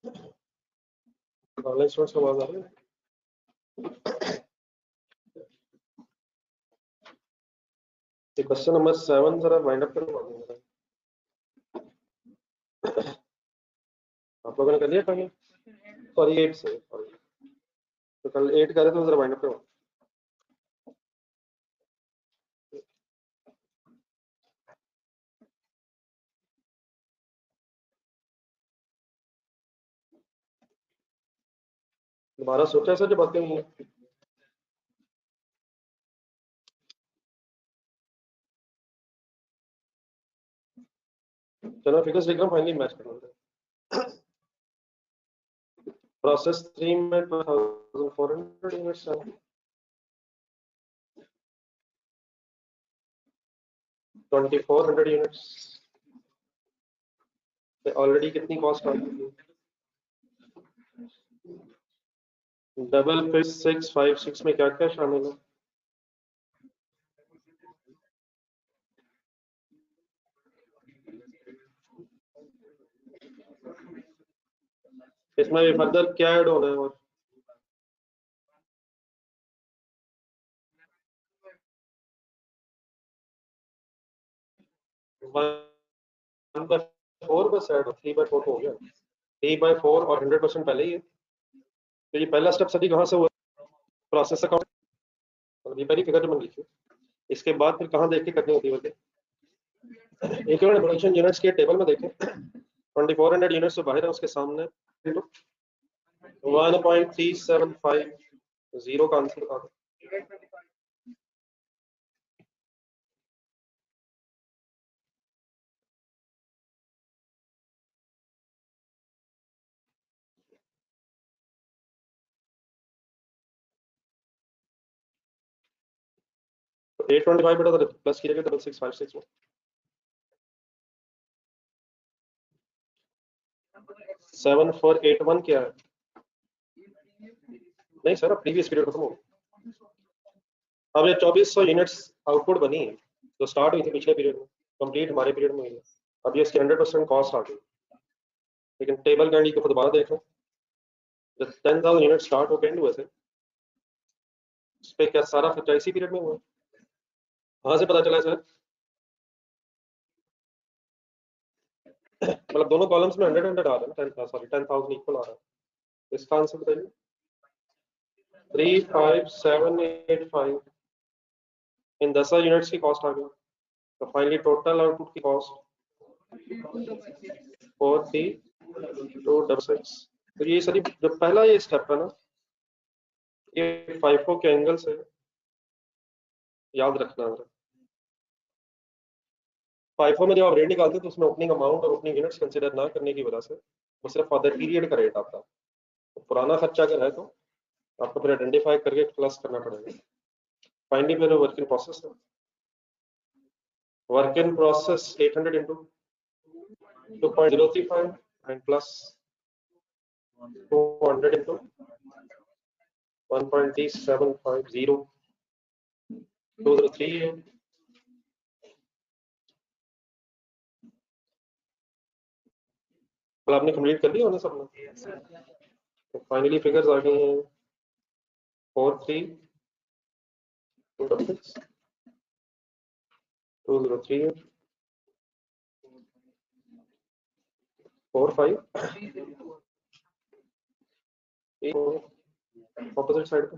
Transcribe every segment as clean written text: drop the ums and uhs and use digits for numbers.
Online students को आवाज आ रही है? क्वेश्चन नंबर 7 जरा वाइंड अप करो। आप लोगों ने कर लिया कल? सॉरी 8 से, सॉरी, तो कल 8 कर रहे थे, जरा वाइंड अप करो। दोबारा सोचा सर जो बातें हुई हैं? चलो फिगर्स लिख रहा हूँ, फाइनली मैच करूँगा। प्रोसेस 3 में 2400 यूनिट्स है, 2400 यूनिट्स ऑलरेडी कितनी कॉस्ट आ गई? डबल फिर 656 में क्या क्या शामिल है? इसमें भी फर्दर क्या ऐड होना है? और वन बाय 4 बस ऐड हो, 3/4 हो गया। 3/4 और 100% पहले ही है, तो ये पहला स्टेप सभी कहाँ से हुआ? प्रोसेस अकाउंट, ये पहली फिगर जो बन लिखी, इसके बाद फिर कहाँ देख के करनी होती है? इक्विवेलेंट प्रोडक्शन यूनिट्स के टेबल में देखें, 2400 यूनिट्स तो बाहर है, उसके सामने 1.3750 का आंसर था। तो 825 बेटा तो प्लस कीजिएगा 6656 में। 7481 क्या है? नहीं सर, अब प्रीवियस पीरियड खत्म हो गया। अब ये 2400 यूनिट्स आउटपुट बनी है जो स्टार्ट हुई थी पिछले पीरियड में, कंप्लीट हमारे पीरियड में हुई है। अब ये इसकी 100% कॉस्ट आ गई, लेकिन टेबल कैंडी को दोबारा देखें, जब 10,000 यूनिट स्टार्ट हो एंड हुए थे, उस पर क्या सारा खर्चा इसी पीरियड में हुआ? कहाँ से पता चला सर? मतलब दोनों कॉलम्स में 100 100 आ रहा है ना, सॉरी 10,000 इक्वल आ रहा है। इसका आंसर बताइए। 35785 इन 10,000 यूनिट्स की कॉस्ट आ गई। तो फाइनली टोटल आउटपुट की कॉस्ट 4266। तो ये सभी जो पहला ये स्टेप है ना, ये फाइफो के एंगल से याद रखना है। फाइफो में जब आप रेट निकालते हैं तो उसमें ओपनिंग अमाउंट और ओपनिंग यूनिट्स कंसीडर ना करने की वजह से वो सिर्फ फॉर द पीरियड का रेट आता है। तो पुराना खर्चा अगर है तो आपको फिर आइडेंटिफाई करके प्लस करना पड़ेगा। फाइनली फिर वर्क इन प्रोसेस है, work in process 800 into 2.035 and plus 200 into 1.3750 203। तो आपने कंप्लीट कर दिया होना सबने? तो फाइनली फिगर्स आ गई हैं 4326 203 45 ऑपोजिट साइड पे।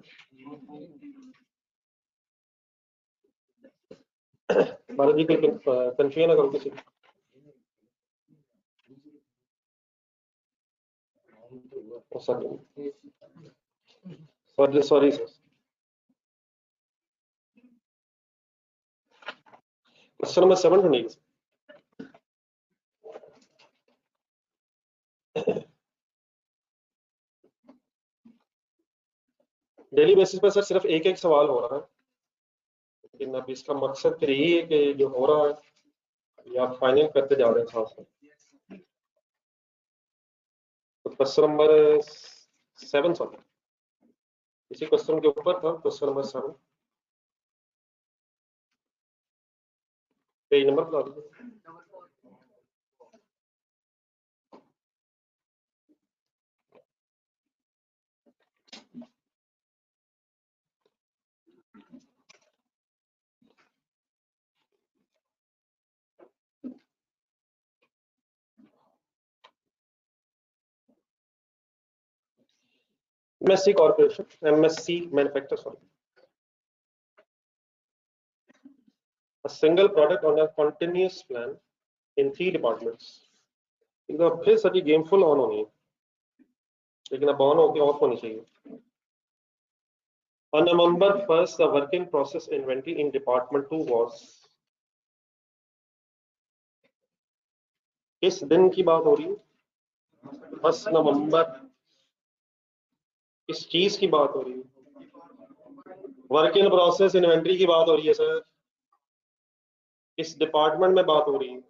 भारत जी कोई कंफ्यूजन ना करो किसी को। Sorry sorry sir. Question number 7 ढूंढिए। डेली बेसिस पर सर सिर्फ एक एक सवाल हो रहा है, लेकिन अब इसका मकसद फिर यही है कि जो हो रहा है ये आप फाइनल करते जा रहे हैं साथ में। तो क्वेश्चन नंबर 7, सॉरी इसी क्वेश्चन के ऊपर था क्वेश्चन नंबर 7। पेज नंबर बता दीजिए। MSC Corporation, MSC Manufacturer, sorry. A single product on a continuous plan in 3 departments. एकदम फिर सभी गेम फुल ऑन होनी है, लेकिन अब ऑन होके ऑफ होनी चाहिए. On November 1st, the working process inventory in Department 2 was. किस दिन की बात हो रही है? 1 नवंबर. किस चीज की बात हो रही है? वर्क इन प्रोसेस इन्वेंट्री की बात हो रही है सर. किस डिपार्टमेंट में बात हो रही है?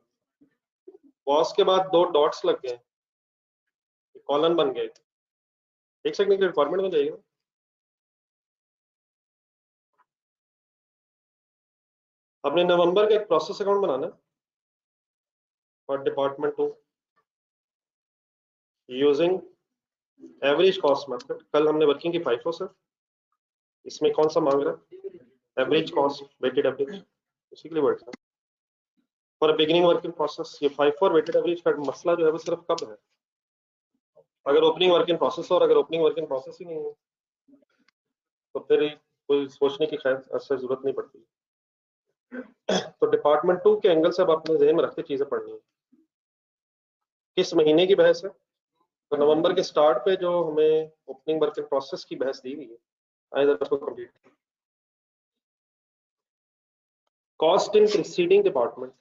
वॉस के बाद 2 डॉट्स लग गए, कॉलन बन गए. देख सकते हैं कि डिपार्टमेंट में जाइएगा. अपने नवंबर का एक प्रोसेस अकाउंट बनाना है for department 2 using average cost method. कल हमने वर्किंग की FIFO सर. इसमें कौन सा मांग रहा है? Average cost weighted average. उसी के लिए वर्ड है फॉर बिगिनिंग वर्किंग प्रोसेस. ये FIFO और वेटेड एवरेज का मसला जो है वो सिर्फ कब है? अगर ओपनिंग वर्क इन प्रोसेस और अगर ओपनिंग वर्क इन प्रोसेस ही नहीं है तो फिर कोई सोचने की खैर असर जरूरत नहीं पड़ती. तो डिपार्टमेंट 2 के एंगल से अब अपने जहन में रखते चीजें पढ़नी है. किस महीने की बहस है? तो नवंबर के स्टार्ट पे जो हमें ओपनिंग वर्क इन प्रोसेस की बहस दी हुई है, आइए जरा उसको complete. Cost in preceding department.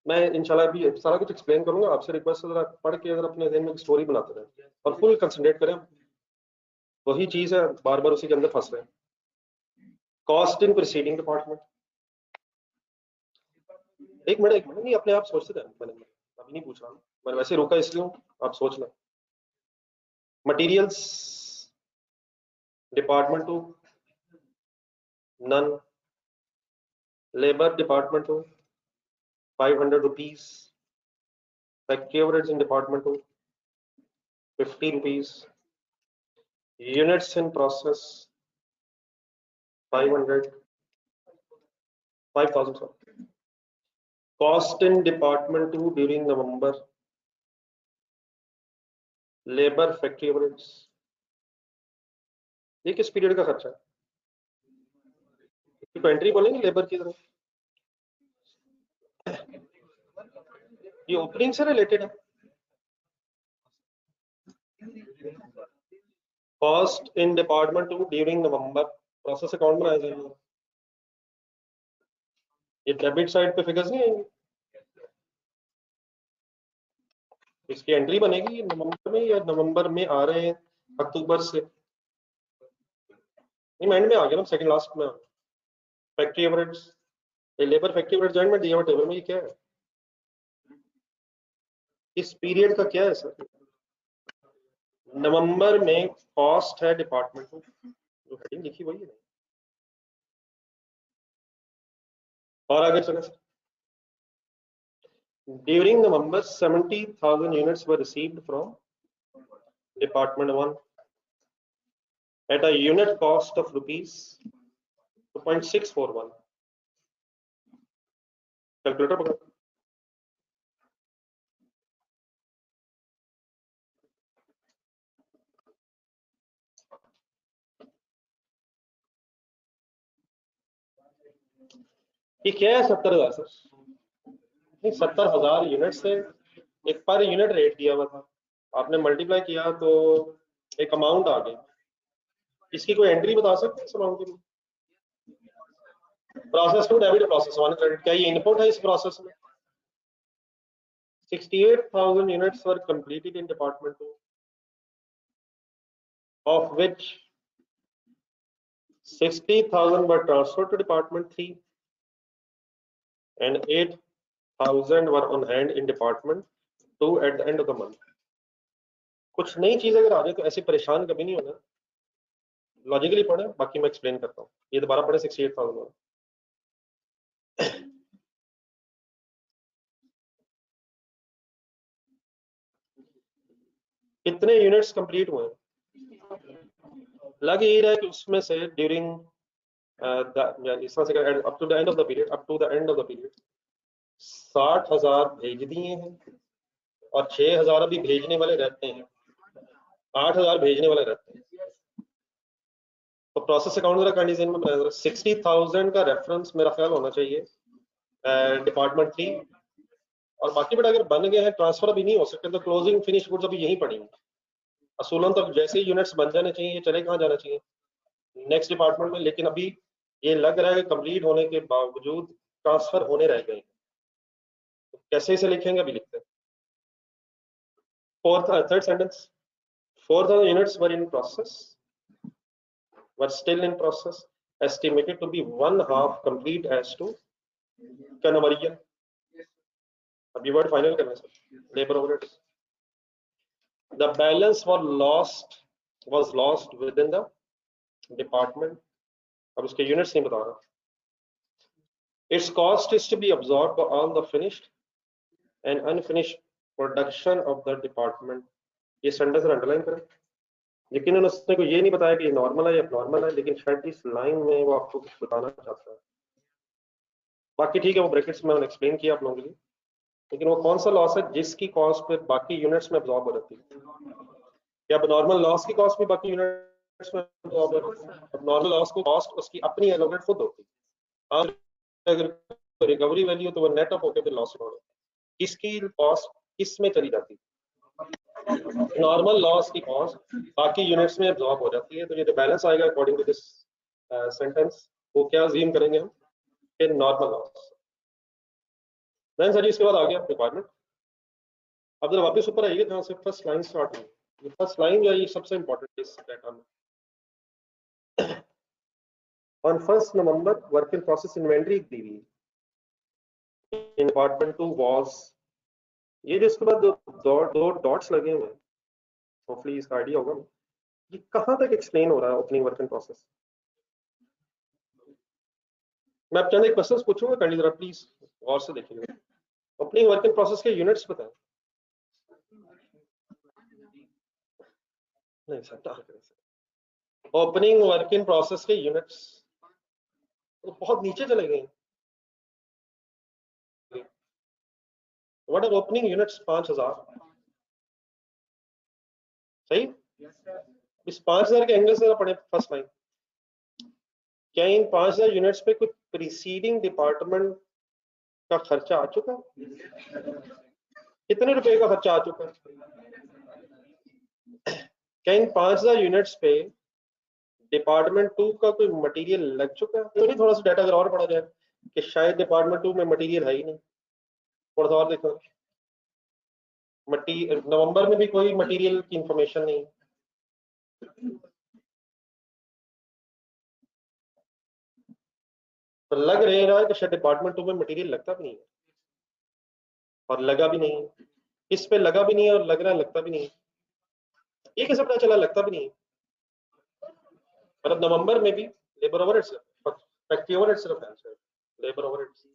मैं इंशाल्लाह अभी सारा कुछ एक्सप्लेन करूंगा. आपसे रिक्वेस्ट है जरा पढ़ के अगर अपने जहन में स्टोरी बनाते रहें और फुल कंसंट्रेट करें. वही चीज है, बार बार उसी के अंदर फंस रहे हैं. Cost in preceding department. एक मिनट नहीं, अपने आप सोचते थे. मैंने अभी नहीं पूछ रहा, मैं वैसे रोका इसलिए आप सोच लें. Materials department 2 none. Labour department 2 500 rupees. Factory overheads in department 2 50 rupees. Units in process 500 5000 sorry. Cost in department 2 during November. Labor factory overheads. ये किस पीरियड का खर्चा है? इसको एंट्री बोलेंगे लेबर की तरफ. ये ओपनिंग से रिलेटेड है. Cost in department 2 during November. Process account बनाया जाएगा. ये डेबिट साइड पे फिगर्स नहीं आएंगे, इसकी एंट्री बनेगी नवंबर में या नवंबर में आ रहे हैं अक्टूबर से. नहीं माइंड में आ गया ना, सेकंड लास्ट में. फैक्ट्री ओवरहेड्स, ये लेबर फैक्ट्री ओवरहेड जॉइंट में दिया हुआ टेबल में. ये क्या है? इस पीरियड का क्या है सर? नवंबर में कॉस्ट है डिपार्टमेंट को, जो हेडिंग लिखी वही है. और आगे चले sir. During November 70,000 units were received from department 1 at a unit cost of rupees 2.641. Calculator पकड़. ये क्या है? 70,000 सर. नहीं, 70,000 यूनिट से एक पर यूनिट रेट दिया हुआ था, आपने मल्टीप्लाई किया तो एक अमाउंट आ गई. इसकी कोई एंट्री बता सकते हैं इस अमाउंट की? Process 2 debit, process 1 credit. क्या ये इनपुट है इस प्रोसेस में? 68,000 units were completed in department 2, of which 60,000 were transferred to department 3 and 8,000 were on hand in department 2 at the end of the month. कुछ नई चीज अगर आ जाए तो ऐसे परेशान कभी नहीं होना. लॉजिकली पढ़े, बाकी मैं एक्सप्लेन करता हूँ. ये दोबारा पढ़े 68,000. कितने यूनिट्स कंप्लीट हुए? लग यही रहा है कि उसमें से during up to the end of the period 60,000 भेज दिए हैं और 6,000 अभी भेजने वाले रहते हैं. 8,000 भेजने वाले रहते हैं। तो प्रोसेस अकाउंट जरा कंडीशन में बनाया, 60,000 का रेफरेंस मेरा ख्याल होना चाहिए डिपार्टमेंट 3, और बाकी बेटा अगर बन गए हैं ट्रांसफर अभी नहीं हो सकते तो क्लोजिंग फिनिश गुड्स अभी यहीं पड़ी हैं। असूलन तो जैसे ही यूनिट्स बन जाने चाहिए, ये चले कहाँ जाना चाहिए, नेक्स्ट डिपार्टमेंट में, लेकिन अभी ये लग रहा है कि कंप्लीट होने के बावजूद ट्रांसफर होने रह गए। तो कैसे इसे लिखेंगे अभी लिखते हैं। Third sentence, 4,000 units were in process, were still in process, estimated to be one half complete as to conversion. अब ये वर्ड फाइनल करना है sir, labour overheads. The balance was lost within the department. अब उसके units नहीं बता रहा। Its cost is to be absorbed by all the finished and unfinished production of the department. ये सेंटेंस अंडरलाइन करें। यकीनन उसने को ये नहीं बताया कि नॉर्मल है या नॉर्मल है, लेकिन शायद इस लाइन में वो आपको कुछ बताना चाहता है। बाकी ठीक है, वो ब्रैकेट्स में एक्सप्लेन किया आप लोगों के लिए। लेकिन वो कौन सा लॉस है जिसकी कॉस्ट पे बाकी यूनिट्स में अब्सॉर्ब हो जाती है? क्या नॉर्मल लॉस की कॉस्ट भी बाकी यूनिट्स में अब्सॉर्ब हो जाती है? अब नॉर्मल लॉस को कॉस्ट उसकी अपनी एलोकेट खुद होती है। अगर रिकवरी वैल्यू तो वो नेट ऑफ होकर फिर लॉस हो, किसकी कॉस्ट किस में चली जाती है? नॉर्मल लॉस की कॉस्ट बाकी यूनिट्स में अब्सॉर्ब हो जाती है। तो ये जो बैलेंस आएगा अकॉर्डिंग टू दिस सेंटेंस, वो क्या अज्यूम करेंगे हम कि नॉर्मल लॉस। देन सर जी इसके बाद आ गया रिक्वायरमेंट। अब जरा वापस ऊपर आइए जहाँ से फर्स्ट लाइन स्टार्ट हुई। ये फर्स्ट लाइन जो है ये सबसे इंपॉर्टेंट इस डाटा में। On 1 November work in process inventory दी हुई इन डिपार्टमेंट 2 वाज, ये जो इसके बाद दो डॉट्स लगे हुए हैं, होपफुली इसका आइडिया होगा, ये कहाँ तक एक्सप्लेन हो रहा है ओपनिंग वर्क इन प्रोसेस। मैं आप चंद एक क्वेश्चन पूछूंगा, कंडी जरा प्लीज गौर से देखिएगा। ओपनिंग वर्क इन प्रोसेस के यूनिट्स बताएं। नहीं sir, opening work in process के यूनिट्स तो बहुत नीचे चले गए। What are opening units? 5,000 सही। इस 5,000 के एंगल से पढ़े फर्स्ट लाइन। क्या इन 5,000 यूनिट्स पे कुछ प्रीसीडिंग डिपार्टमेंट का खर्चा आ चुका? कितने रुपए का खर्चा आ चुका? क्या इन 5,000 यूनिट्स पे डिपार्टमेंट 2 का कोई मटेरियल लग चुका है? तो नहीं, थोड़ा सा डाटा अगर और पढ़ा जाए कि शायद डिपार्टमेंट 2 में मटेरियल है ही नहीं। थोड़ा सा और देखो, नवंबर में भी कोई मटेरियल की इंफॉर्मेशन नहीं। तो लग रहा है कि शायद डिपार्टमेंट 2 में मटेरियल लगता भी नहीं है और लगा भी नहीं है। किस पे लगा भी नहीं है और लग रहा है लगता भी नहीं है? ये कैसे पता चला लगता भी नहीं है? मतलब नवंबर में भी लेबर ओवरहेड्स, फैक्ट्री ओवरहेड्स सिर्फ है, लेबर ओवरहेड्स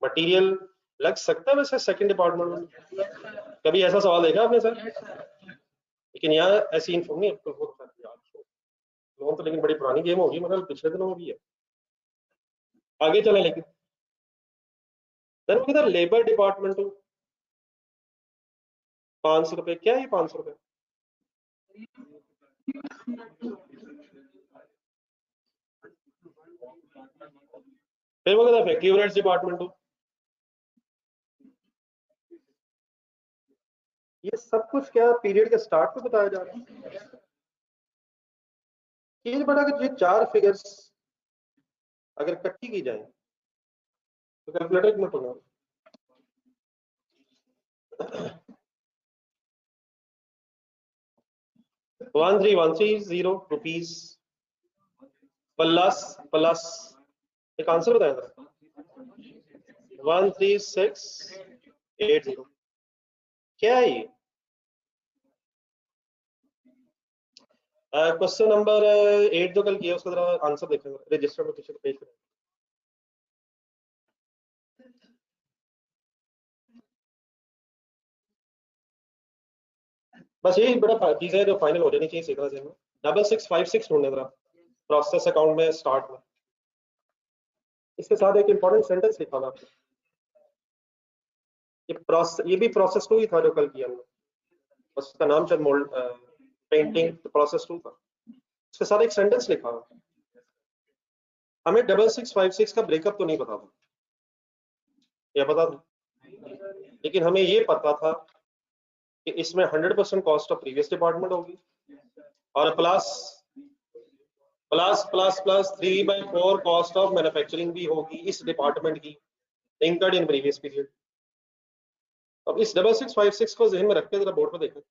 मटेरियल लग सकता है वैसे सेकंड डिपार्टमेंट में? कभी ऐसा सवाल देखा आपने सर? लेकिन यहाँ ऐसी इन्फॉर्म नहीं लोन तो, लेकिन बड़ी पुरानी गेम होगी, मतलब पिछले दिनों में भी है। आगे चले लेकिन किधर लेबर डिपार्टमेंट 500 रुपए, क्या है 500 रुपए? फिर वो कहता फैक्ट्री ओवरहेड्स डिपार्टमेंट। ये सब कुछ क्या पीरियड के स्टार्ट पे बताया जा रहा है? ये बड़ा कि ये 4 फिगर्स अगर इकट्ठी की जाए तो कैलकुलेटर में पढ़ना 13,130 रुपीज प्लस एक आंसर बताया था 13680। क्या है ये? क्वेश्चन नंबर 8 जो कल किया उसका जरा आंसर देखेंगे, रजिस्टर में पीछे पेज करें। बस यही बड़ा चीज है जो फाइनल हो जानी चाहिए सीखना चाहिए। 6656 ढूंढने जरा प्रोसेस अकाउंट में स्टार्ट में, इसके साथ एक इंपॉर्टेंट सेंटेंस लिखा था। ये भी प्रोसेस 2 ही था जो कल किया हमने, बस उसका नाम शायद पेंटिंग प्रोसेस 2 था, उसके साथ एक सेंटेंस लिखा हुआ। हमें 6656 का ब्रेकअप तो नहीं पता था, या पता था, लेकिन हमें ये पता था कि इसमें 100% कॉस्ट ऑफ प्रीवियस डिपार्टमेंट होगी और plus plus plus plus 3/4 cost of manufacturing भी होगी इस डिपार्टमेंट की, इंकर्ड इन प्रीवियस पीरियड। अब इस 6656 को जहन में रख के जरा बोर्ड पर देखें,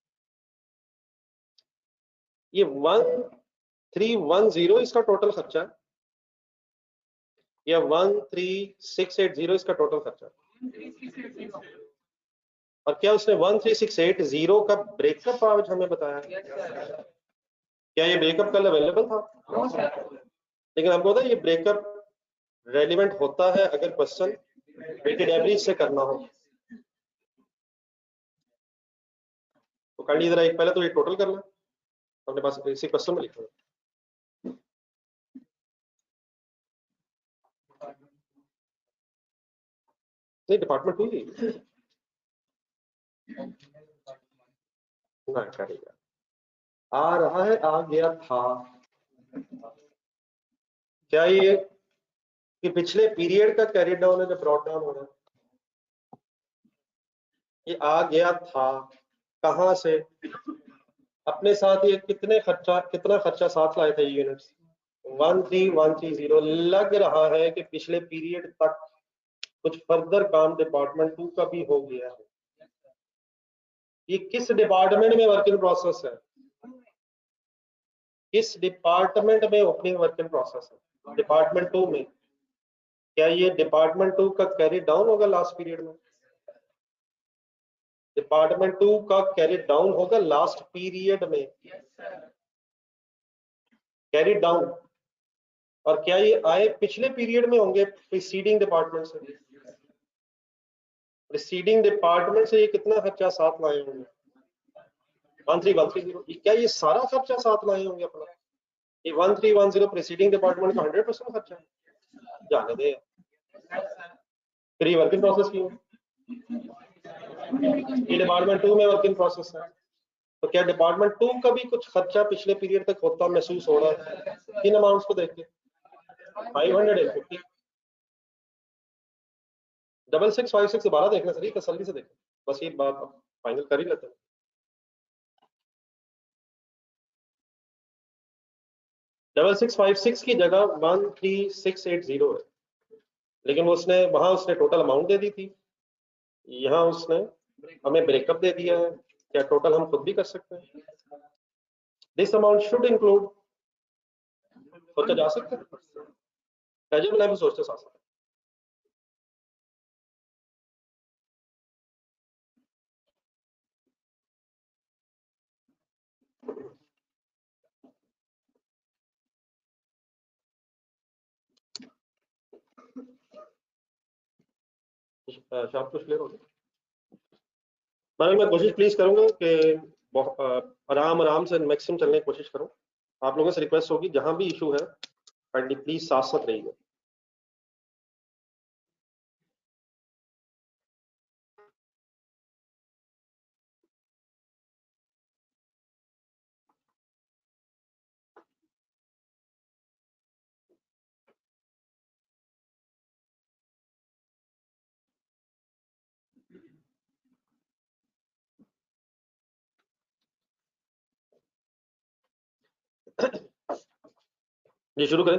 ये 1310 इसका टोटल खर्चा है या 13680 इसका टोटल खर्चा है? और क्या उसने 13680 का ब्रेकअप आज हमें बताया? क्या ये ब्रेकअप कल अवेलेबल था? लेकिन हमको पता है ये ब्रेकअप रेलिवेंट होता है अगर क्वेश्चन वेटेड एवरेज से करना हो। तो काइंडली जरा एक पहले तो ये टोटल कर लें, अपने पास इसी क्वेश्चन में लिखा है। नहीं, डिपार्टमेंट हुई ना करेगा, आ रहा है, आ गया था। क्या ये कि पिछले पीरियड का कैरी डाउन है, जब ब्रॉट डाउन हो रहा है? ये आ गया था कहां से? अपने साथ ये कितना खर्चा साथ लाए थे यूनिट्स? 13130। लग रहा है कि पिछले पीरियड तक कुछ फर्दर काम डिपार्टमेंट 2 का भी हो गया है। ये किस डिपार्टमेंट में वर्क इन प्रोसेस है? किस डिपार्टमेंट में ओपनिंग वर्क इन प्रोसेस है? डिपार्टमेंट 2 में। क्या ये डिपार्टमेंट 2 का कैरी डाउन होगा लास्ट पीरियड में? डिपार्टमेंट 2 का कैरी डाउन होगा लास्ट पीरियड में, कैरी डाउन। और क्या ये आए पिछले पीरियड में होंगे प्रीसीडिंग डिपार्टमेंट से? प्रीसीडिंग डिपार्टमेंट से ये कितना खर्चा साथ लाए होंगे? 13130। क्या ये सारा खर्चा साथ लाए होंगे अपना? ये 1310 प्रीसीडिंग डिपार्टमेंट का 100% खर्चा है? जाने दे, फिर ये वर्क इन प्रोसेस क्यों? ये डिपार्टमेंट 2 में वर्क इन प्रोसेस है, तो क्या डिपार्टमेंट 2 का भी कुछ खर्चा पिछले पीरियड तक होता महसूस हो रहा है? किन अमाउंट्स को देख के? 550। 6656 दोबारा देखना सही, तसल्ली से देखें, बस ये बात फाइनल कर ही लेते हैं। डबल 656 की जगह 13680 है, लेकिन उसने वहां उसने टोटल अमाउंट दे दी थी, यहाँ उसने हमें ब्रेकअप दे दिया है। क्या टोटल हम खुद भी कर सकते हैं? दिस अमाउंट शुड इंक्लूड, सोचा जा सकता है, फैजिबल है भी सोचते साथ साथ। शाम कुछ क्लियर हो गया? मैं कोशिश प्लीज करूंगा कि आराम आराम से मैक्सिमम चलने की कोशिश करूं। आप लोगों से रिक्वेस्ट होगी जहां भी इशू है काइंडली प्लीज साथ साथ रहिए। जी शुरू करें।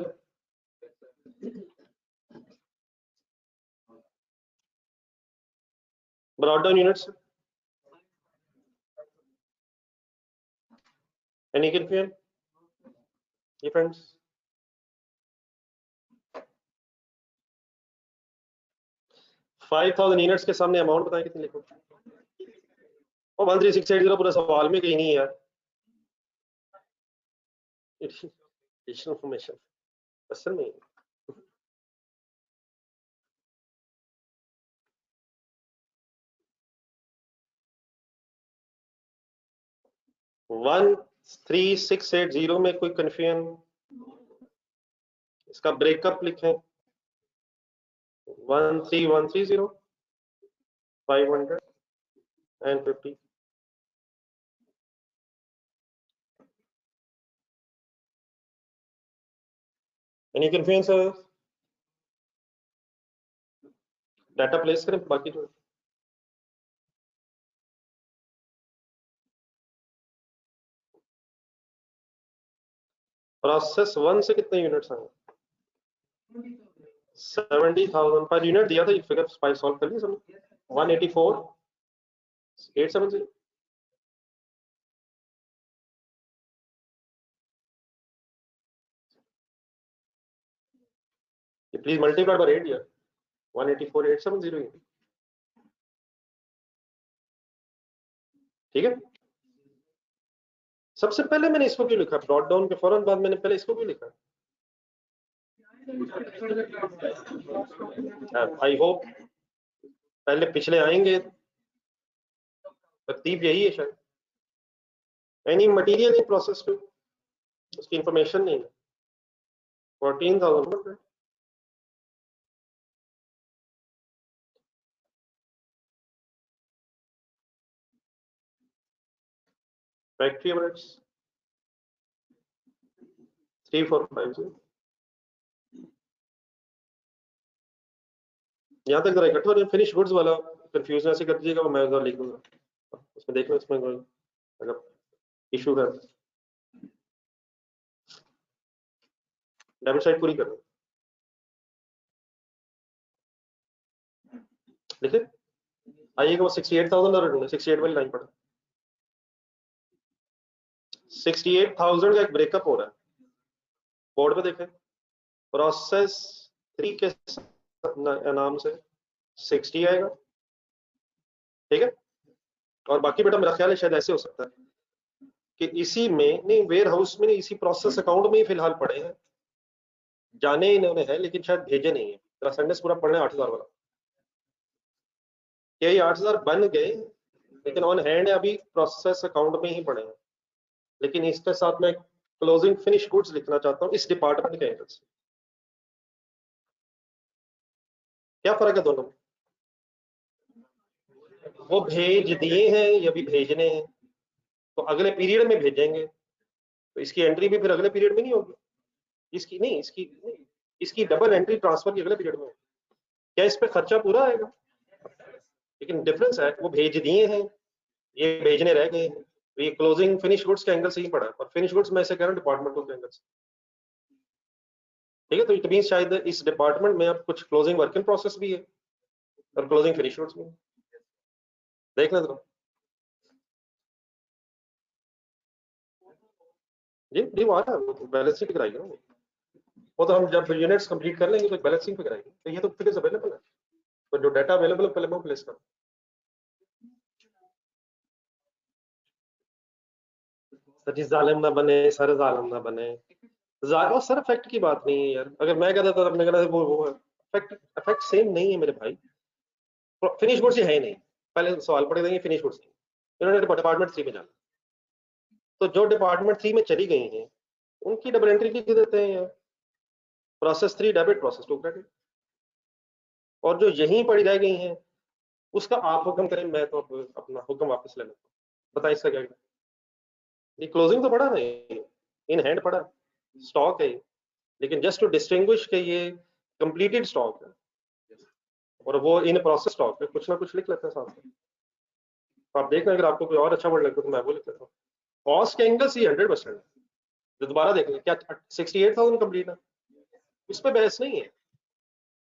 Brought down units, any confusion? ये फ्रेंड्स 5000 यूनिट्स के सामने अमाउंट बताएं कितनी लिखो। और 13680 पूरा सवाल में कहीं नहीं है एडिशनल इंफॉर्मेशन असल में। वन 3680 में कोई कंफ्यूजन? इसका ब्रेकअप लिखें, 13130 550 any confusion sir? Data place करें बाकी जो प्रोसेस 1 से कितने यूनिट्स आए? 70,000 पर यूनिट दिया था, ये फिगर सॉल्व कर लिया सबने? 184 870। प्लीज मल्टीप्लाई बाय 8 यार। 184 870 ठीक है। सबसे पहले मैंने इसको क्यों लिखा? ड्रॉट डाउन के फौरन बाद मैंने पहले इसको क्यों लिखा? आई होप पहले पिछले आएंगे, तरतीब यही है शायद। एनी मटेरियल इन प्रोसेस पे उसकी इंफॉर्मेशन नहीं है। 14,000 फैक्ट्री ओवरहेड्स 3450। यहाँ तक जरा इकट्ठा हो जाए। फिनिश गुड्स वाला कंफ्यूजन ऐसे कर दीजिएगा, मैं उधर लिख दूंगा उसमें, देख लो इसमें अगर इशू है। डेबिट साइड पूरी कर लो, लिखे आइएगा। वो 68,000 और 68 वाली लाइन पढ़ा। 68,000 का एक ब्रेकअप हो रहा है बोर्ड पे, देखें। प्रोसेस 3 के नाम से 60 आएगा, ठीक है। और बाकी बेटा मेरा ख्याल है शायद ऐसे हो सकता है कि इसी में नहीं, वेयर हाउस में नहीं, इसी प्रोसेस अकाउंट में ही फिलहाल पड़े हैं, जाने इन्होंने है लेकिन शायद भेजे नहीं है। तेरा सेंडेंस पूरा पढ़ना 8,000 वाला। यही 8,000 बन गए लेकिन ऑन हैंड अभी प्रोसेस अकाउंट में ही पड़े हैं। लेकिन इसके साथ मैं क्लोजिंग फिनिश गुड्स लिखना चाहता हूँ इस डिपार्टमेंट के एंगल से। क्या फर्क है दोनों में? वो भेज दिए हैं या भी भेजने हैं, तो अगले पीरियड में भेजेंगे तो इसकी एंट्री भी फिर अगले पीरियड में नहीं होगी। इसकी नहीं, इसकी डबल एंट्री ट्रांसफर की अगले पीरियड में। क्या इस पे खर्चा पूरा आएगा? लेकिन डिफरेंस है, वो भेज दिए हैं, ये भेजने रह गए हैं। तो ये क्लोजिंग फिनिश गुड्स के एंगल से ही पड़ा है, और फिनिश गुड्स में से कह रहा हूँ डिपार्टमेंटल के एंगल से, ठीक है। तो इट मीन शायद इस डिपार्टमेंट में अब कुछ क्लोजिंग वर्क इन प्रोसेस भी है और क्लोजिंग फिनिश गुड्स भी है। देख लें तो जी वो आ रहा है, वो तो बैलेंसिंग कराएगा ना। वो तो हम जब यूनिट्स कंप्लीट कर लेंगे तो बैलेंसिंग पे कराएंगे। तो ये तो फिगर्स अवेलेबल है, तो जो डाटा अवेलेबल है पहले मैं प्लेस करूँ। सर जालिम ना बने, सर जालिम ना बने। और सर इफेक्ट की बात नहीं है यार। अगर मैं कहता था अपने कहना वो इफेक्ट इफेक्ट सेम नहीं है मेरे भाई। फिनिश गुड्स है ही नहीं। पहले सवाल पड़े देंगे फिनिश गुड्स नहीं, इन्होंने डिपार्टमेंट 3 में जाना। तो जो डिपार्टमेंट 3 में चली गई हैं उनकी डबल एंट्री लिख देते हैं यार। Process 3 debit, process 2 credit. और जो यहीं पड़ी रह गई हैं उसका आप हुक्म करें, मैं तो अपना हुक्म वापस ले लेता हूँ। बताइए इसका क्या? ये क्लोजिंग तो पड़ा नहीं, इन हैंड पड़ा, स्टॉक है, लेकिन जस्ट टू डिस्टिंग्विश के ये कंप्लीटेड स्टॉक है और वो इन प्रोसेस स्टॉक है, कुछ ना कुछ लिख लेते हैं साथ में। तो आप देखना, अगर आपको कोई और अच्छा वर्ड लगता है तो मैं वो लिख लेता हूँ। कॉस्ट के एंगल से 100% है। तो दोबारा देख लें, क्या 68,000 कंप्लीट है? इस पे बहस नहीं है।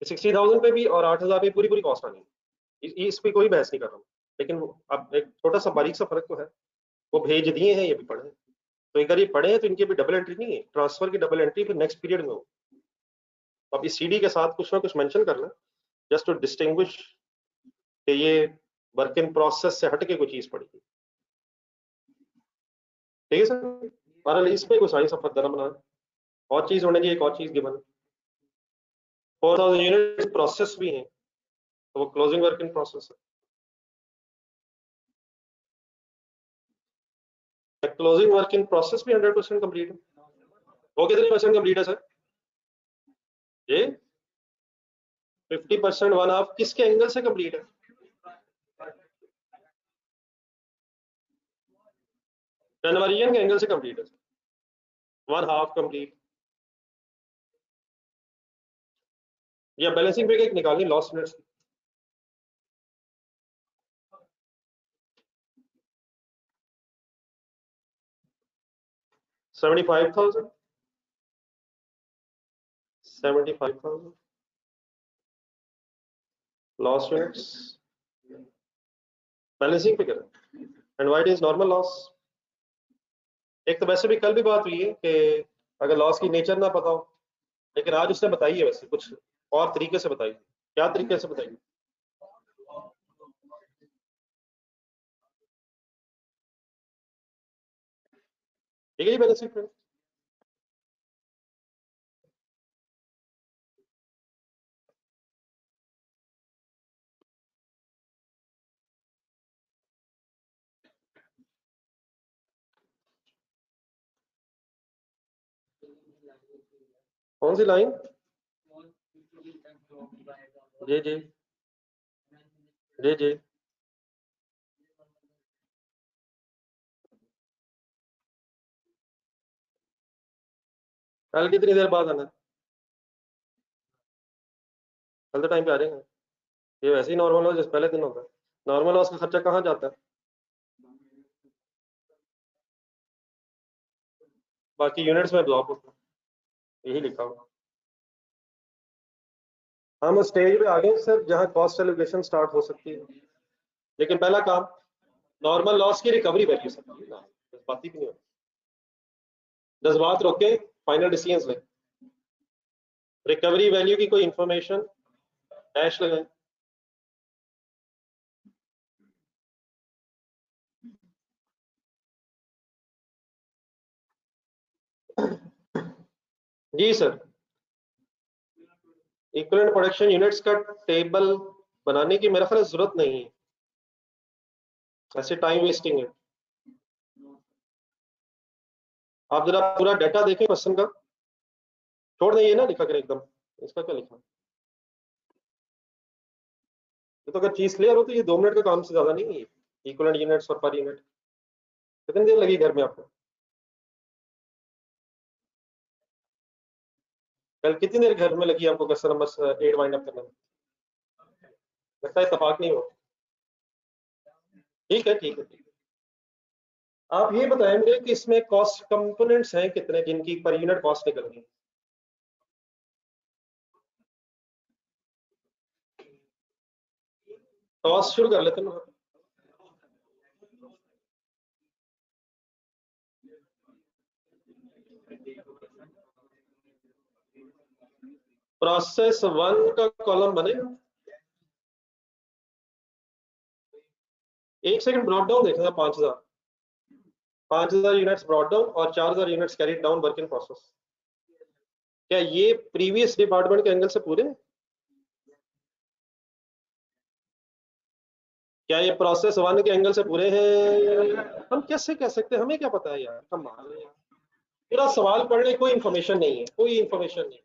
60,000 पे भी और 8,000 पे पूरी पूरी कॉस्ट आनी है, इस पे कोई बहस नहीं कर रहा हूँ। लेकिन अब एक छोटा सा बारीक सा फर्क तो है, वो भेज दिए हैं, ये भी पढ़े हैं। तो अगर ये पढ़े हैं तो इनकी भी डबल एंट्री नहीं है, ट्रांसफर की डबल एंट्री फिर नेक्स्ट पीरियड में हो। अब इस सीडी के साथ कुछ ना कुछ मेंशन करना, जस्ट टू डिस्टिंग्विश कि ये वर्क इन प्रोसेस से हट के कोई चीज पड़ी। ठीक है सर, और इस पे कोई सारी सफर दरा बना और चीज होने की, एक और चीज गिवन 4,000 यूनिट प्रोसेस भी हैं, तो वो क्लोजिंग वर्क इन प्रोसेस है। क्लोजिंग वर्क इन प्रोसेस भी 100% कंप्लीट है। वो कितने परसेंट कंप्लीट है सर? ये 50%, वन हाफ किसके एंगल से कंप्लीट है? जनवरियन के एंगल से कंप्लीट है, वन हाफ कंप्लीट। या बैलेंसिंग पे एक निकालनी loss units. $75,000 loss units balancing पे करें and what is normal loss. एक तो वैसे भी कल भी बात हुई है कि अगर लॉस की नेचर ना पता हो, लेकिन आज उसने बताई है वैसे कुछ और तरीके से बताई। क्या तरीके से बताई? ठीक है जी, बैलेंस शीट। कौन सी लाइन? जी जी जी जी। कल कितनी देर बाद आना है? कल तो टाइम पे आ जाएंगे। ये वैसे ही नॉर्मल हो जैसे पहले दिन होता है। नॉर्मल लॉस का खर्चा कहाँ जाता है? बाकी यूनिट्स में ब्लॉक होता है, यही लिखा हुआ। हम स्टेज पे आ गए सर जहाँ कॉस्ट एलोकेशन स्टार्ट हो सकती है, लेकिन पहला काम नॉर्मल लॉस की रिकवरी वैल्यू से बात ही नहीं होती। जज्बात रोके, फाइनल डिसीजंस ले। रिकवरी वैल्यू की कोई इंफॉर्मेशन डैश लगाएं। जी सर, इक्विवेलेंट प्रोडक्शन यूनिट्स का टेबल बनाने की मेरा ख्याल जरूरत नहीं है, ऐसे टाइम वेस्टिंग है। आप जरा पूरा डाटा देखें क्वेश्चन का, छोड़ दें ये ना लिखा करें एकदम। इसका क्या लिखा? ये तो अगर चीज क्लियर हो तो ये 2 मिनट का काम से ज्यादा नहीं है। इक्विवेलेंट यूनिट्स और पर यूनिट कितनी देर लगी घर में आपको? कल कितनी देर घर में लगी आपको क्वेश्चन नंबर 8 वाइंड अप करने में? लगता है इत्तेफाक नहीं हो। ठीक है ठीक है ठीक है। आप ये बताएं मुझे कि इसमें कॉस्ट कंपोनेंट्स हैं कितने जिनकी पर यूनिट कॉस्ट निकलनी है? कॉस्ट शुरू कर लेते हैं। प्रोसेस 1 का कॉलम बनेगा। एक सेकंड ब्रॉड डाउन देखना। 5,000 यूनिट्स ब्रॉड डाउन और 4,000 units carried down work in process. क्या ये प्रीवियस डिपार्टमेंट के एंगल से पूरे हैं? क्या ये प्रोसेस 1 के एंगल से पूरे हैं? हम कैसे कह सकते हैं, हमें क्या पता है यार, कमाल है यार। पूरा सवाल पढ़ने कोई इंफॉर्मेशन नहीं है, कोई इंफॉर्मेशन नहीं।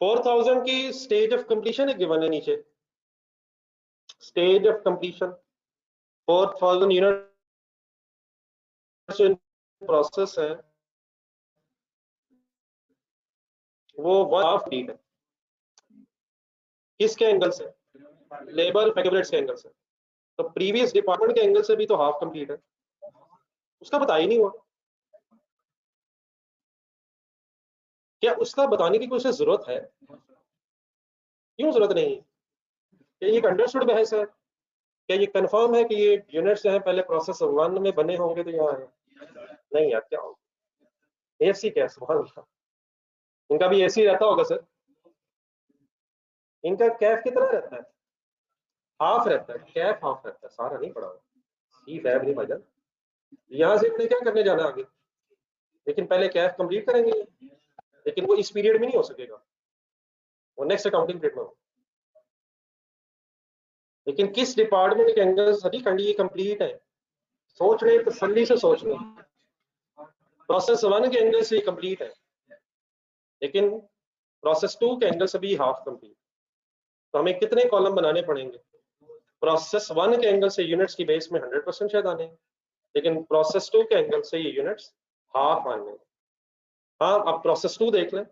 4,000 की स्टेज ऑफ कंप्लीशन है गिवन है नीचे। Stage of completion 4,000 unit process है, वो 1/2 लीड है। किसके एंगल से? लेबर फैक्टरेट्स के एंगल से। तो प्रीवियस डिपार्टमेंट के एंगल से भी तो हाफ कंप्लीट है, उसका बता ही नहीं हुआ। क्या उसका बताने की कोई जरूरत है? क्यों जरूरत नहीं है? क्या ये एक अंडरस्टूड बहस है? क्या ये कंफर्म है कि ये यूनिट्स जो है पहले प्रोसेस 1 में बने होंगे तो यहाँ है? नहीं यार, क्या होगा एसी क्या, सुभान अल्लाह। इनका भी एसी रहता होगा सर। इनका कैफ कितना रहता है? हाफ रहता है, कैफ हाफ रहता है, सारा नहीं पड़ा हुआ। सी फैब नहीं भाईजान। यहाँ से इतने क्या करने जाना आगे, लेकिन पहले कैफ कंप्लीट करेंगे। लेकिन वो इस पीरियड में नहीं हो सकेगा, वो नेक्स्ट अकाउंटिंग पीरियड में हो। लेकिन किस डिपार्टमेंट के एंगल से सभी खंडी ये कंप्लीट है? सोच रहे तसल्ली से सोच रहे। प्रोसेस 1 के एंगल से कंप्लीट है, लेकिन प्रोसेस 2 के एंगल से भी हाफ कंप्लीट। तो हमें कितने कॉलम बनाने पड़ेंगे? प्रोसेस 1 के एंगल से यूनिट्स की बेस में 100% शायद आने, लेकिन प्रोसेस 2 के एंगल से ये यूनिट्स हाफ आएंगे। हाँ, अब प्रोसेस 2 देख लें।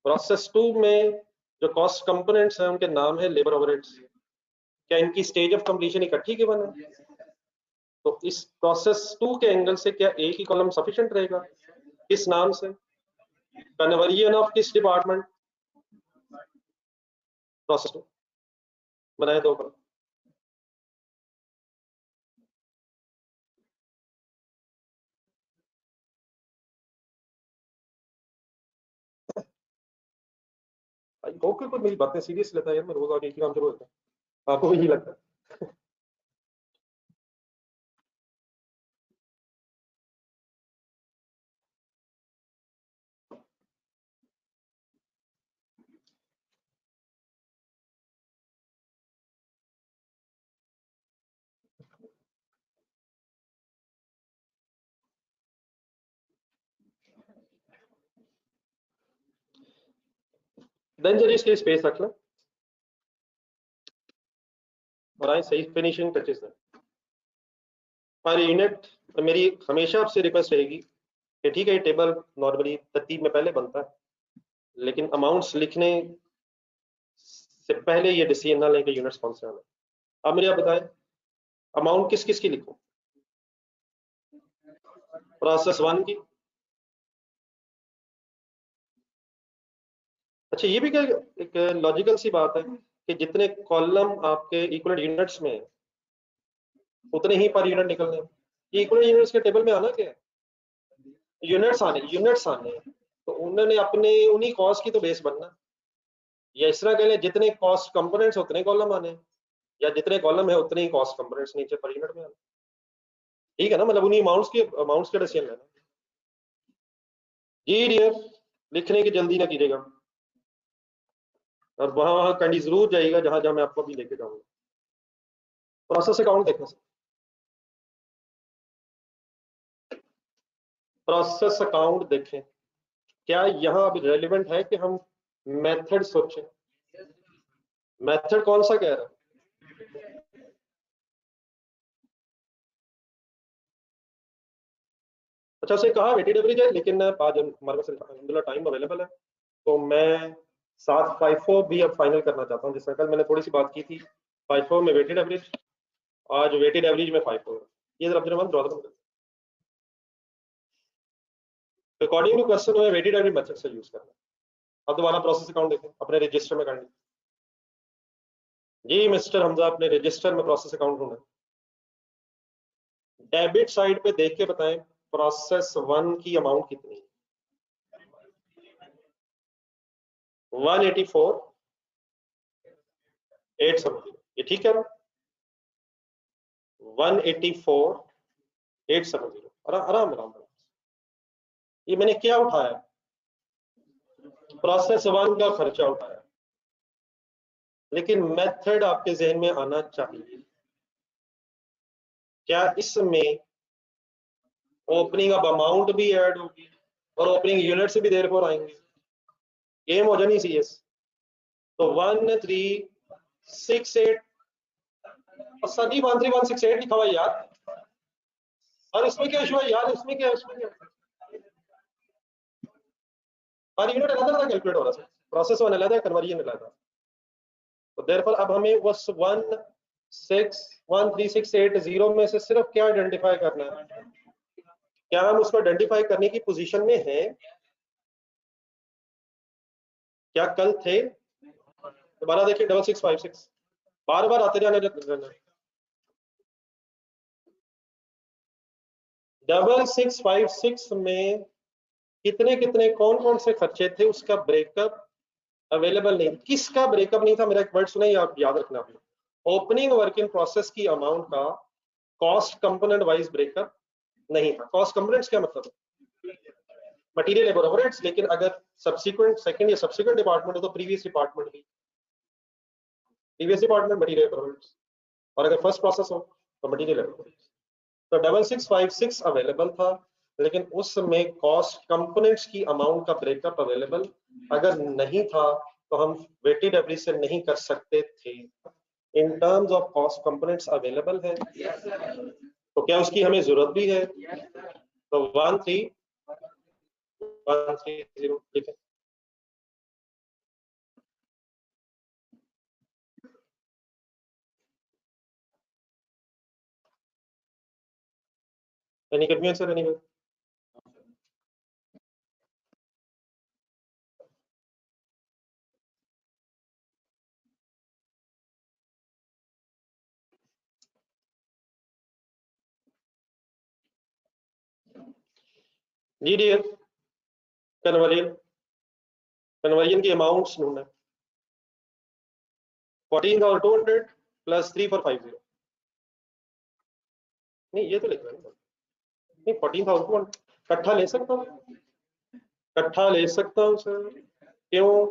प्रोसेस 2 में जो कॉस्ट कंपोनेंट्स हैं उनके नाम है लेबर ओवरहेड्स। क्या इनकी स्टेज ऑफ कंप्लीशन इकट्ठी गिवन है? तो इस प्रोसेस 2 के एंगल से क्या एक ही कॉलम सफिशिएंट रहेगा? किस नाम से? कन्वर्जन ऑफ किस डिपार्टमेंट? प्रोसेस 2 बनाए दो कॉलम। आई होप कि कोई मेरी बातें सीरियस लेता है यार। मैं रोज और एक ही काम शुरू होता है, आपको भी यही लगता है? देन जरिए इसके स्पेस रख लें और आए सही फिनिशिंग टचेस दें। पर यूनिट मेरी हमेशा आपसे रिक्वेस्ट रहेगी कि ठीक है, ये टेबल नॉर्मली तरतीब में पहले बनता है, लेकिन अमाउंट्स लिखने से पहले ये डिसीजन ना लें कि यूनिट्स कौन से आने। अब मुझे आप बताएं, अमाउंट किस किस की लिखूं? प्रोसेस 1 की। अच्छा, ये भी क्या एक लॉजिकल सी बात है कि जितने कॉलम आपके इक्वल यूनिट्स में उतने ही पर यूनिट निकलने। इक्वल यूनिट्स के टेबल में आना क्या है? यूनिट्स आने। तो उन्होंने अपने उन्हीं कॉस्ट की तो बेस बनना, या इस तरह कह लें जितने कॉस्ट कंपोनेंट्स उतने कॉलम आने, या जितने कॉलम है उतने ही कॉस्ट कंपोनेंट्स नीचे पर यूनिट में आने। ठीक है ना? मतलब उन्हीं अमाउंट्स के डिसीजन लेना। जी डियर, लिखने की जल्दी ना कीजिएगा, और वहां वहां कंडी जरूर जाइएगा जहां जहां मैं आपको भी लेके जाऊंगा। प्रोसेस अकाउंट देखना सर। प्रोसेस अकाउंट देखें, क्या यहाँ अब रेलिवेंट है कि हम मेथड सोचें? मेथड कौन सा कह रहा है? अच्छा, उसे कहा वेटेड एवरेज है, लेकिन आज हमारे पास अल्हम्दुलिल्लाह टाइम अवेलेबल है, तो मैं 754 भी अब फाइनल करना चाहता हूँ। जिससे कल मैंने थोड़ी सी बात की थी 54 में वेटेड एवरेज, आज वेटेड एवरेज में 54। ये जरा अपने ड्रॉ करें। अकॉर्डिंग टू क्वेश्चन में वेटेड एवरेज मेथड से यूज करना। अब दोबारा प्रोसेस अकाउंट देखें, अपने रजिस्टर में करनी। जी मिस्टर हमजा, अपने रजिस्टर में प्रोसेस अकाउंट होना। डेबिट साइड पे देख के बताएं प्रोसेस 1 की अमाउंट कितनी है? 184,870। ये ठीक है ना? 184,870। आराम आराम। ये मैंने क्या उठाया? प्रोसेस 1 का खर्चा उठाया, लेकिन मेथड आपके जहन में आना चाहिए। क्या इसमें ओपनिंग ऑफ अमाउंट भी ऐड होगी और ओपनिंग यूनिट से भी देर पर आएंगे? गेम हो जानी सी। तो 136,8 सदी 13168 लिखा हुआ यार। और इसमें क्या इशू है यार? इसमें क्या पर यूनिट अलग अलग कैलकुलेट हो रहा है, प्रोसेस 1 अलग है, कन्वर्जन अलग है। तो देयरफॉर अब हमें उस 1613680 में से सिर्फ क्या आइडेंटिफाई करना है? क्या हम उसको आइडेंटिफाई करने की पोजीशन में हैं? क्या कल थे? दोबारा देखिए 6656, बार बार आते जाने देना। 6656 में कितने कितने कौन कौन से खर्चे थे, उसका ब्रेकअप अवेलेबल नहीं। किसका ब्रेकअप नहीं था? मेरा एक वर्ड सुना, आप याद रखना। आपने ओपनिंग वर्क इन प्रोसेस की अमाउंट का कॉस्ट कंपोनेंट वाइज ब्रेकअप नहीं था। कॉस्ट कंपोनेंट्स क्या मतलब है? Material labour overheads. लेकिन अगर सब्सिक्वेंट सेकंड या सब्सिक्वेंट डिपार्टमेंट हो तो previous department material labour overheads, और अगर फर्स्ट प्रोसेस हो तो मटेरियल लेबर ओवरहेड्स। तो 6656 अवेलेबल था, लेकिन उसमें कॉस्ट कंपोनेंट्स की अमाउंट का ब्रेकअप अवेलेबल अगर नहीं था तो हम वेटेड एवरेज से नहीं कर सकते थे। In terms of cost components available है। तो क्या उसकी हमें जरूरत भी है? तो 13130 लिखें। Any convenience sir, any? जी डियर, कन्वर्जन कन्वर्जन की अमाउंट्स ढूंढना है। 14,200 प्लस 3450। नहीं ये तो लिख रहा है। नहीं 14,200 इकट्ठा ले सकता हूँ, इकट्ठा ले सकता हूँ सर। क्यों?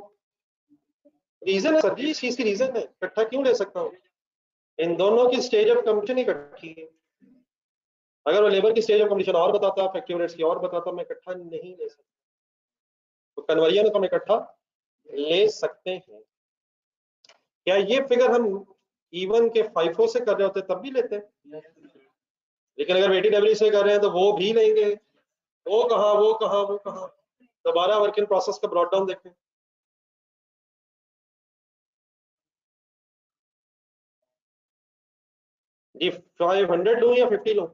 रीजन है सर जी, इस चीज की रीजन है, इकट्ठा क्यों ले सकता हूँ? इन दोनों की स्टेज ऑफ कंप्लीशन इकट्ठी है। अगर वो लेबर की स्टेज ऑफ कंप्लीशन और बताता, फैक्ट्री रेट्स की और बताता, मैं इकट्ठा नहीं ले सकता। तो कन्वर्जन को हम इकट्ठा ले सकते हैं। क्या ये फिगर हम इवन के फाइफो से कर रहे होते तब भी लेते हैं? लेकिन अगर वेटेड एवरेज से कर रहे हैं तो वो भी लेंगे। वो कहाँ, वो कहाँ, वो कहाँ? दोबारा वर्क इन प्रोसेस का ब्रॉड डाउन देखें। जी 500 लूं या 50 लूं?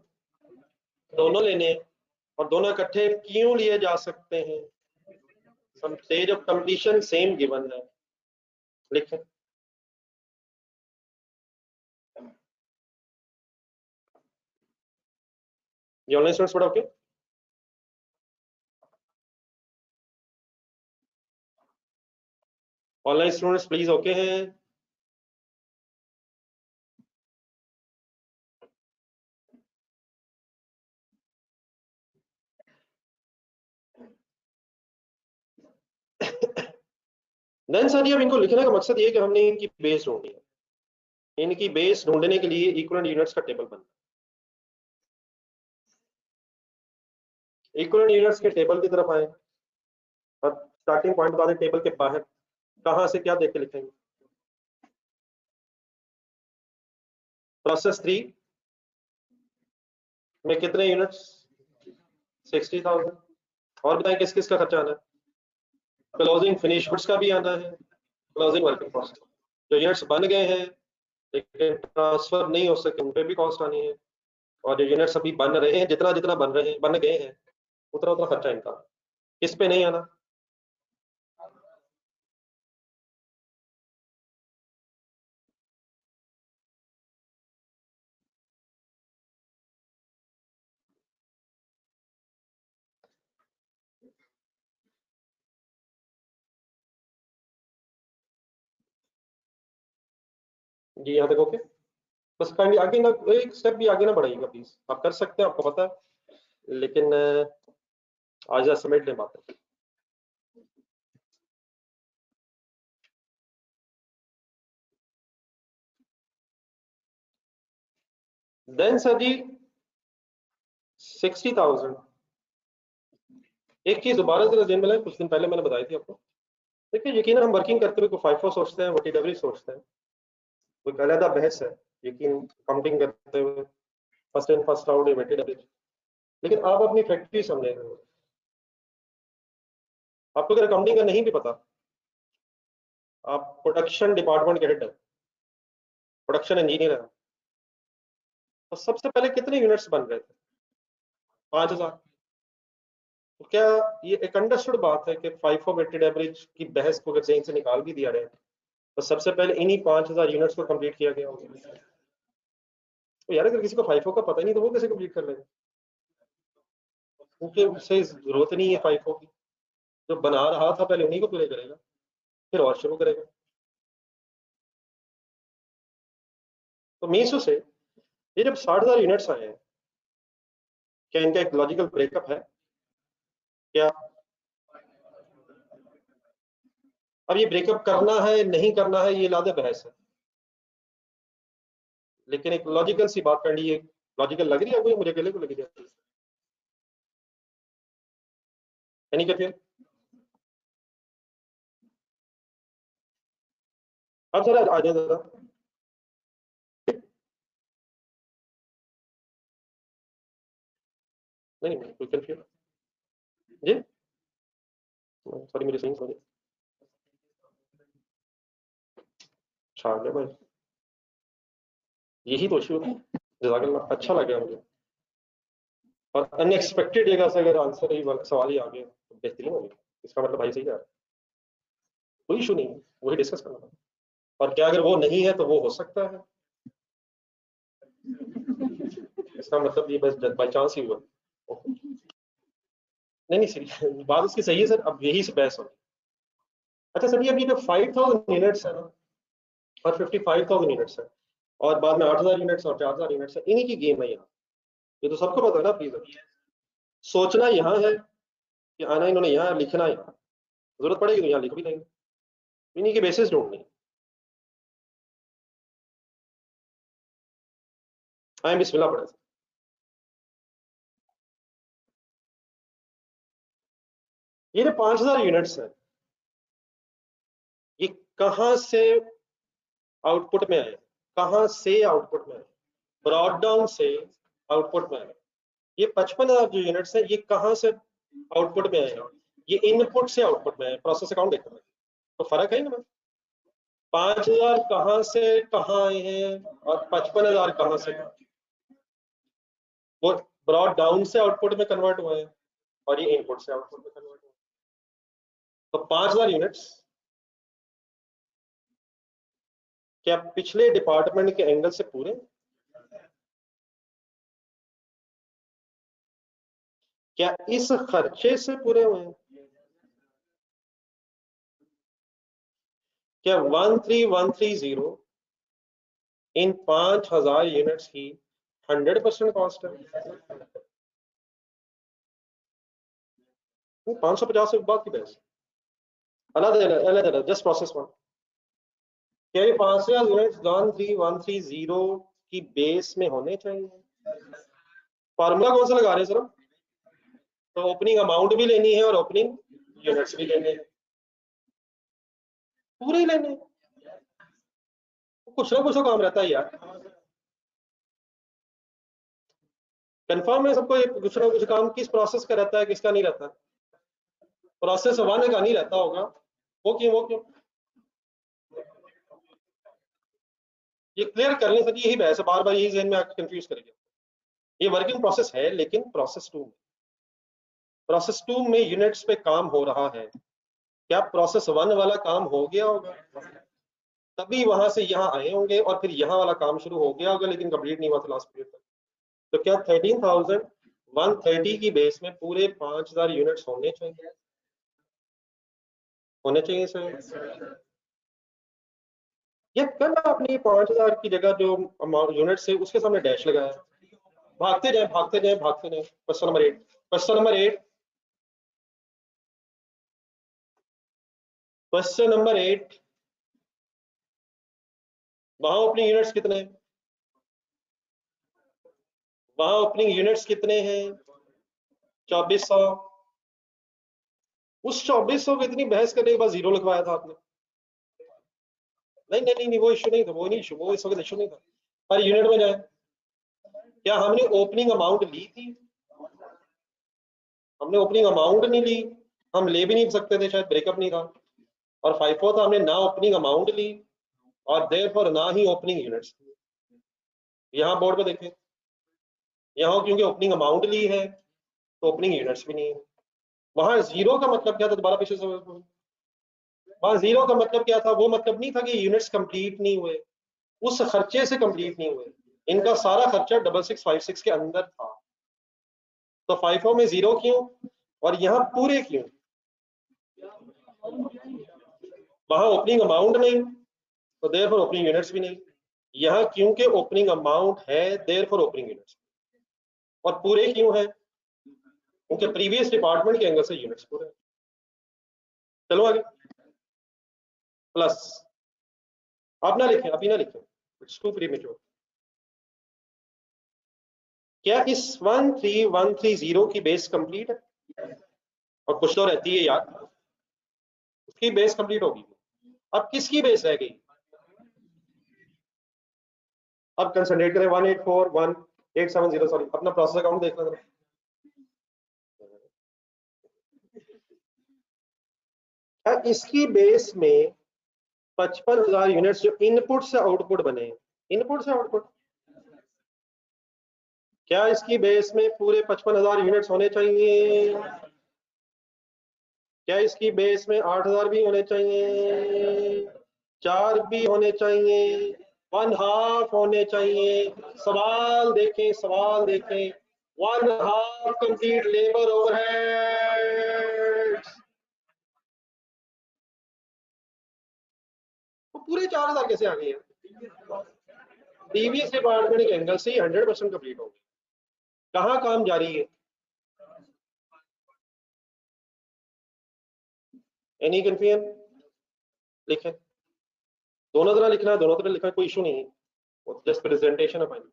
दोनों लेने हैं। और दोनों इकट्ठे क्यों लिए जा सकते हैं? Some stage of completion same given है। लिखें। ये ऑनलाइन स्टूडेंट्स पढ़ा okay? Online students please okay हैं? देन सर, अब इनको लिखने का मकसद ये कि हमने इनकी बेस ढूंढनी है। इनकी बेस ढूंढने के लिए इक्विवेलेंट यूनिट्स का टेबल बनना है। इक्विवेलेंट यूनिट्स के टेबल की तरफ आए और स्टार्टिंग पॉइंट बता दें टेबल के बाहर कहां से क्या देख के लिखेंगे। प्रोसेस 3 में कितने यूनिट्स? 60,000। और बताएं किस किस का खर्चा आना है? क्लोजिंग फिनिश गुड्स का भी आना है, क्लोजिंग वर्किंग कॉस्ट। जो यूनिट्स बन गए हैं लेकिन ट्रांसफर नहीं हो सके उन पे भी कॉस्ट आनी है। और जो यूनिट्स अभी बन रहे हैं, जितना जितना बन रहे हैं, बन गए हैं, उतना उतना खर्चा इनका। किस पे नहीं आना? जी यहाँ तक ओके? बस काइंडली आगे ना, एक स्टेप भी आगे ना बढ़ाइएगा प्लीज। आप कर सकते हैं, आपको पता है, लेकिन आज समेट लें बात। देन सर जी 60,000। एक चीज दोबारा जरा ध्यान में लाएं, कुछ दिन पहले मैंने बताई थी आपको। देखिए यकीन हम वर्किंग करते हुए कोई फाइफो सोचते हैं, वटीडब्ल्यू सोचते हैं, कोई अलग बहस है। यकीन काउंटिंग करते हुए फर्स्ट इन फर्स्ट आउट या वटीडब्ल्यू। लेकिन आप अपनी फैक्ट्री समझे, आपको अगर अकाउंटिंग का नहीं भी पता, आप प्रोडक्शन डिपार्टमेंट के हेड है, प्रोडक्शन इंजीनियर है, तो सबसे पहले कितने यूनिट्स बन रहे थे? 5,000। तो क्या ये एक अंडरस्टूड बात है कि फाइफो वेटेड एवरेज की बहस को अगर सही से निकाल भी दिया रहे तो सबसे पहले इन्हीं 5,000 यूनिट्स को कंप्लीट किया गया होगा। तो यार अगर किसी को फाइफो का पता ही नहीं तो वो कैसे कंप्लीट कर लेगा? क्योंकि उसे जरूरत नहीं है फाइफो की। जो बना रहा था पहले उन्हीं को प्ले करेगा, फिर और शुरू करेगा। तो मीसो से ये जब 60,000 यूनिट्स आए हैं, क्या इनका एक लॉजिकल ब्रेकअप है क्या? अब ये ब्रेकअप करना है नहीं करना है ये लादे बहस है, लेकिन एक लॉजिकल सी बात करनी है। लॉजिकल लग रही है मुझे अकेले को लग रही है? यानी कि फिर अब जरा आ जाए जरा। नहीं कोई कंफ्यूज जी, सॉरी मुझे सही समझ अच्छा भाई, यही तो इशू है। जज़ाकल्लाह, अच्छा लगा मुझे। और अनएक्सपेक्टेड जगह से अगर आंसर ही सवाल ही आ गया तो बेहतरीन हो गया, इसका मतलब भाई सही जा रहा है, कोई इशू नहीं है, वही डिस्कस करना था। और क्या अगर वो नहीं है तो वो हो सकता है, इसका मतलब ये बस बाई चांस ही हुआ। नहीं सही बात उसकी सही है सर, अब यही से बहस होगी। अच्छा सर, ये अभी जो 5000 यूनिट्स है ना और 55,000 यूनिट्स है और बाद में 8000 यूनिट्स और 4000 यूनिट्स है, इन्हीं की गेम है यहाँ। ये तो सबको पता है ना प्लीज। सोचना यहाँ है कि आना इन्होंने यहाँ, लिखना यहाँ, जरूरत पड़ेगी तो यहाँ लिख भी देंगे, इन्हीं की बेसिस ढूंढनी। आए बिस्मिल्लाह पढ़े। ये जो 5000 यूनिट्स है, ये कहां से आउटपुट में आए, कहां से आउटपुट में आए, ब्रॉड डाउन से आउटपुट में आए। ये 55,000 जो यूनिट्स है, ये कहां से आउटपुट में आए, ये इनपुट से आउटपुट में आए। प्रोसेस अकाउंट देखना है तो फर्क है ना, 5000 कहां से कहां आए हैं और 55,000 कहां से, वो ब्रॉड डाउन से आउटपुट में कन्वर्ट हुए हैं और ये इनपुट से आउटपुट में कन्वर्ट हुए। तो 5000 यूनिट्स क्या पिछले डिपार्टमेंट के एंगल से पूरे, क्या इस खर्चे से पूरे हुए हैं, क्या 13130 इन 5000 यूनिट्स की 100% कॉस्ट है। 550 से बात की बहस अलग, जस्ट प्रोसेस वन। क्या ये 5000 यूनिट्स 13130 की बेस में होने चाहिए। फार्मूला कौन सा लगा रहे हैं सर, तो ओपनिंग अमाउंट भी लेनी है और ओपनिंग यूनिट्स भी लेने हैं, पूरे ही लेने हैं। कुछ ना कुछ तो काम रहता है यार, कंफर्म है सबको, कुछ ना कुछ काम किस प्रोसेस का रहता है किसका नहीं रहता। प्रोसेस वन का नहीं रहता होगा, वो क्यों ये क्लियर करने से यही बहस है, बार बार यही जहन में आकर कंफ्यूज करेगा। ये वर्किंग प्रोसेस है, लेकिन प्रोसेस टू में यूनिट्स पे काम हो रहा है, क्या प्रोसेस वन वाला काम हो गया होगा, तभी वहां से यहाँ आए होंगे और फिर यहाँ वाला काम शुरू हो गया होगा, लेकिन कंप्लीट नहीं हुआ था लास्ट पीरियड तक। तो क्या 13,130 की बेस में पूरे 5000 यूनिट्स होने चाहिए सर। ये कल आपने 5000 की जगह जो यूनिट है उसके सामने डैश लगाया, भागते जाए भागते जाए भागते जाए। क्वेश्चन नंबर 8 वहां ओपनिंग यूनिट्स कितने हैं, वहां ओपनिंग यूनिट्स कितने हैं, 2400। उस 2400 को इतनी बहस करने के बाद जीरो लिखवाया था आपने। नहीं वो इशू नहीं था, वो नहीं इशू, वो इस वक्त इशू नहीं था। पर यूनिट में जाए, क्या हमने ओपनिंग अमाउंट ली थी, हमने ओपनिंग अमाउंट नहीं ली, हम ले भी नहीं सकते थे, शायद ब्रेकअप नहीं था। और 5 था, हमने ना ओपनिंग अमाउंट ली और देयरफॉर ना ही ओपनिंग यूनिट्स। यहाँ बोर्ड पे देखें, यहाँ क्योंकि ओपनिंग अमाउंट ली है तो ओपनिंग यूनिट्स भी नहीं है। वहां जीरो का मतलब क्या था, दोबारा पीछे से, वहां जीरो का मतलब क्या था, वो मतलब नहीं था कि यूनिट्स कंप्लीट नहीं हुए, उस खर्चे से कंप्लीट नहीं हुए। इनका सारा खर्चा 6656 के अंदर था, तो 5 में जीरो क्यों और यहाँ पूरे क्यों। वहां ओपनिंग अमाउंट नहीं तो देयरफॉर ओपनिंग यूनिट्स भी नहीं, यहाँ क्योंकि ओपनिंग अमाउंट है देयरफॉर ओपनिंग यूनिट्स। और पूरे क्यों है, क्योंकि प्रीवियस डिपार्टमेंट के एंगल से यूनिट्स पूरे। चलो आगे, प्लस आप ना लिखें, अभी ना लिखें, इट्स टू प्रीमेच्योर। क्या इस 13130 की बेस कंप्लीट है, और कुछ तो रहती है यार, उसकी बेस कंप्लीट होगी। अब किसकी बेस रह गई, अब कंसंट्रेट करें 1841870, सॉरी अपना प्रोसेस अकाउंट देखना जरा, इसकी बेस में 55,000 यूनिट्स जो इनपुट से आउटपुट बने, इनपुट से आउटपुट, क्या इसकी बेस में पूरे 55,000 यूनिट्स होने चाहिए? क्या इसकी बेस में 8,000 भी होने चाहिए? 4 भी होने चाहिए? 1/2 होने चाहिए? सवाल देखें, सवाल देखें। 1/2 कंप्लीट लेबर ओवरहेड, तो पूरे 4,000 कैसे आ गए हैं? डीवीएस डिपार्टमेंट के एंगल से 100% कंप्लीट होगी। कहाँ काम जारी है? Any confusion? लिखें, दोनों तरह लिखना है, दोनों तरह लिखना, कोई इशू नहीं है, जस्ट प्रेजेंटेशन है फाइनल।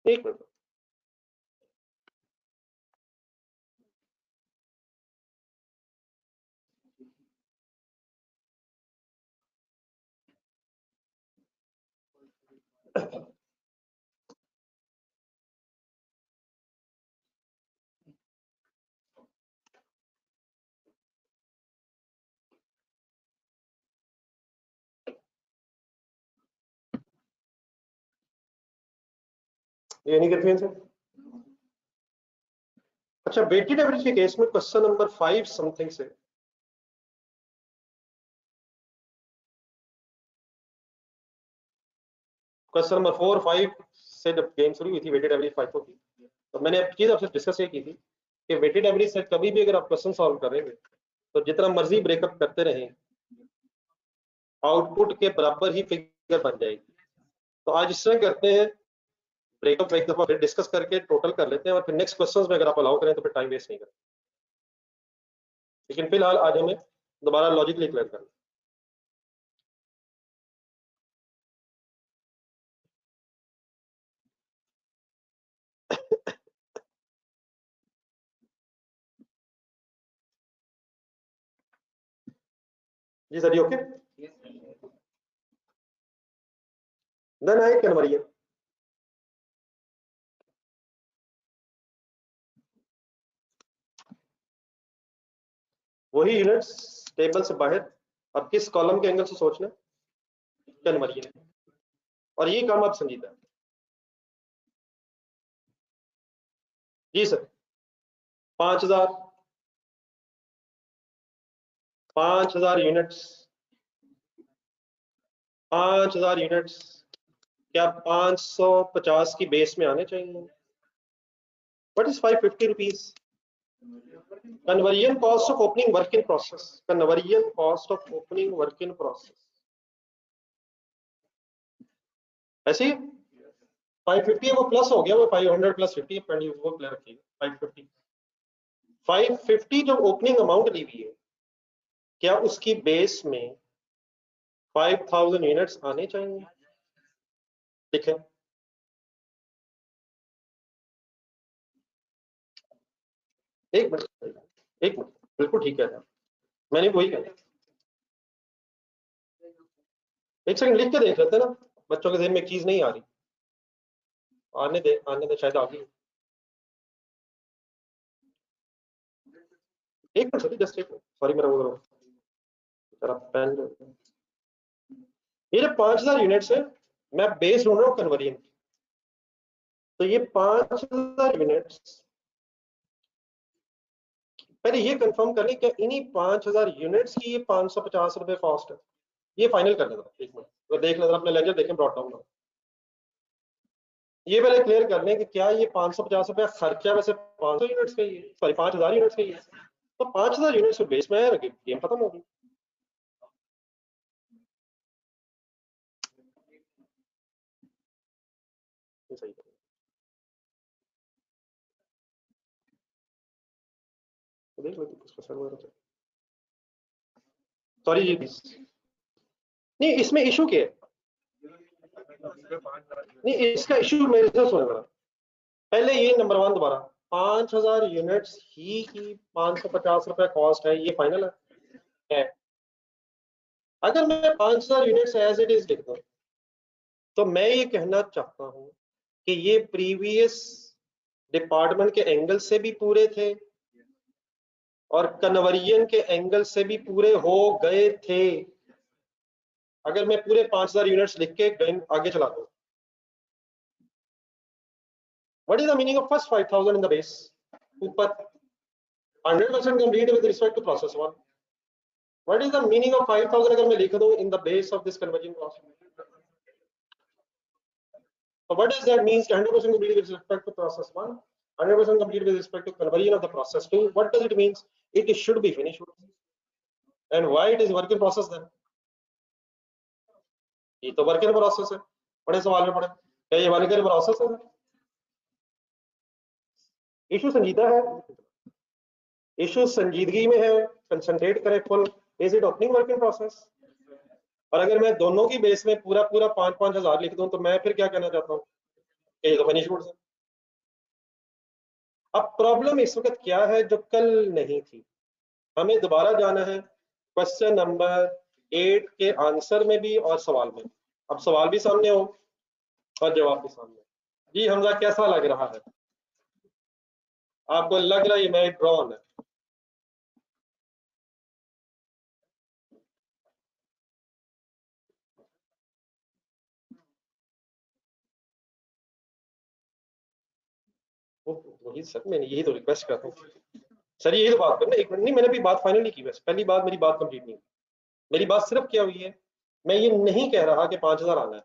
एक मिनट, ये नहीं कंफ्यूजन है? अच्छा, वेटेड एवरेज के केस में क्वेश्चन नंबर 5 समथिंग से क्वेश्चन नंबर 4 5 से जब गेम शुरू हुई थी वेटेड एवरेज 5 की, तो मैंने चीज आपसे डिस्कस ये की थी कि वेटेड एवरेज से कभी भी अगर आप क्वेश्चन सॉल्व करेंगे तो जितना मर्जी ब्रेकअप करते रहें, आउटपुट के बराबर ही फिगर बन जाएगी। तो आज इस तरह करते हैं, ब्रेकअप एक दफा फिर डिस्कस करके टोटल कर लेते हैं और फिर नेक्स्ट क्वेश्चंस में अगर आप अलाउ करें तो फिर टाइम वेस्ट नहीं करें। लेकिन फिलहाल आज हमें दोबारा लॉजिकली क्लियर करना। जी sir, okay, then I conversion. वही यूनिट्स टेबल से बाहर, अब किस कॉलम के एंगल से सोचना, कन्वर्जन, और ये काम आप संजीदा है। जी सर, 5,000 यूनिट्स, 5,000 यूनिट्स क्या 550 की बेस में आने चाहिए? What is 550 rupees? Conversion cost of opening work in process, conversion cost of opening work in process, ऐसे ही 550 है, वो प्लस हो गया, वो 500 प्लस 50 वो क्लियर रखिएगा। 550 जो ओपनिंग अमाउंट दी हुई है, क्या उसकी बेस में 5,000 यूनिट्स आने चाहिए? ठीक है, एक मिनट, एक मिनट, बिल्कुल ठीक है, मैंने वही कहा। एक सेकंड लिख के देख लेते हैं ना, बच्चों के ज़हन में एक चीज नहीं आ रही, आने दे शायद आ गई। एक मिनट सर, जस्ट एक मिनट, सॉरी मेरा वो जरा पेन, ये जो 5,000 यूनिट्स है, मैं बेस ढूंढ रहा हूँ कन्वर्जन, तो ये 5,000 यूनिट्स, पहले ये कंफर्म कर लें क्या इन्हीं 5,000 यूनिट्स की ये 550 रुपए कॉस्ट है? ये फाइनल कर लेना, एक मिनट तो देख लेना, अपने लेजर देखें, ब्रॉट डाउन, ये पहले क्लियर कर लें कि क्या ये 550 रुपया खर्चा वैसे 500 यूनिट्स का ही है, सॉरी 5,000 यूनिट्स का ही है, तो 5,000 यूनिट्स के बेस में है, गेम खत्म होगी। सही, देख लो किसका सर्वर है, सॉरी जी, नहीं इसमें इशू क्या है? नहीं इसका इशू मेरे से सुन रहा, पहले ये नंबर 1 दोबारा 5,000 यूनिट्स ही की 550 रुपए कॉस्ट है, ये फाइनल है? अगर मैं 5,000 यूनिट्स एज इट इज लिख दूं, तो मैं ये कहना चाहता हूं कि ये प्रीवियस डिपार्टमेंट के एंगल से भी पूरे थे और कन्वर्जन के एंगल से भी पूरे हो गए थे। अगर मैं पूरे 5000 यूनिट्स लिख के आगे चला दूं, what is the meaning of first 5000 in the base? ऊपर 100% complete with respect to process 1। What is the meaning of 5000 अगर मैं लिख दूं in the base of this conversion process? So what does that mean? 100% complete with respect to process 1, 100% complete with respect to conversion of the process 2. What does it mean? It should be finished. And why it is work in process then? ये तो work in process है। बड़े सवाल में पड़े, क्या ये work in process है? इशू संजीदा है, इशू संजीदगी में है, कंसंट्रेट करें full. Is it opening work in process? और अगर मैं दोनों की बेस में पूरा 5-5 हजार लिख दूं तो मैं फिर क्या कहना चाहता हूँ? ये तो फिनिश गुड्स है। अब प्रॉब्लम इस वक्त क्या है जो कल नहीं थी? हमें दोबारा जाना है क्वेश्चन नंबर 8 के आंसर में भी और सवाल में। अब सवाल भी सामने हो और जवाब भी सामने। जी हमजा, कैसा लग रहा है आपको? लग रहा है ये मैं ड्रॉन है? वही सर, मैंने यही तो रिक्वेस्ट करता हूँ सर, यही तो बात करना। एक मिनट नहीं, मैंने अभी बात फाइनल नहीं की। बस पहली बात, मेरी बात कंप्लीट नहीं। मेरी बात सिर्फ क्या हुई है, मैं ये नहीं कह रहा कि 5000 आना है।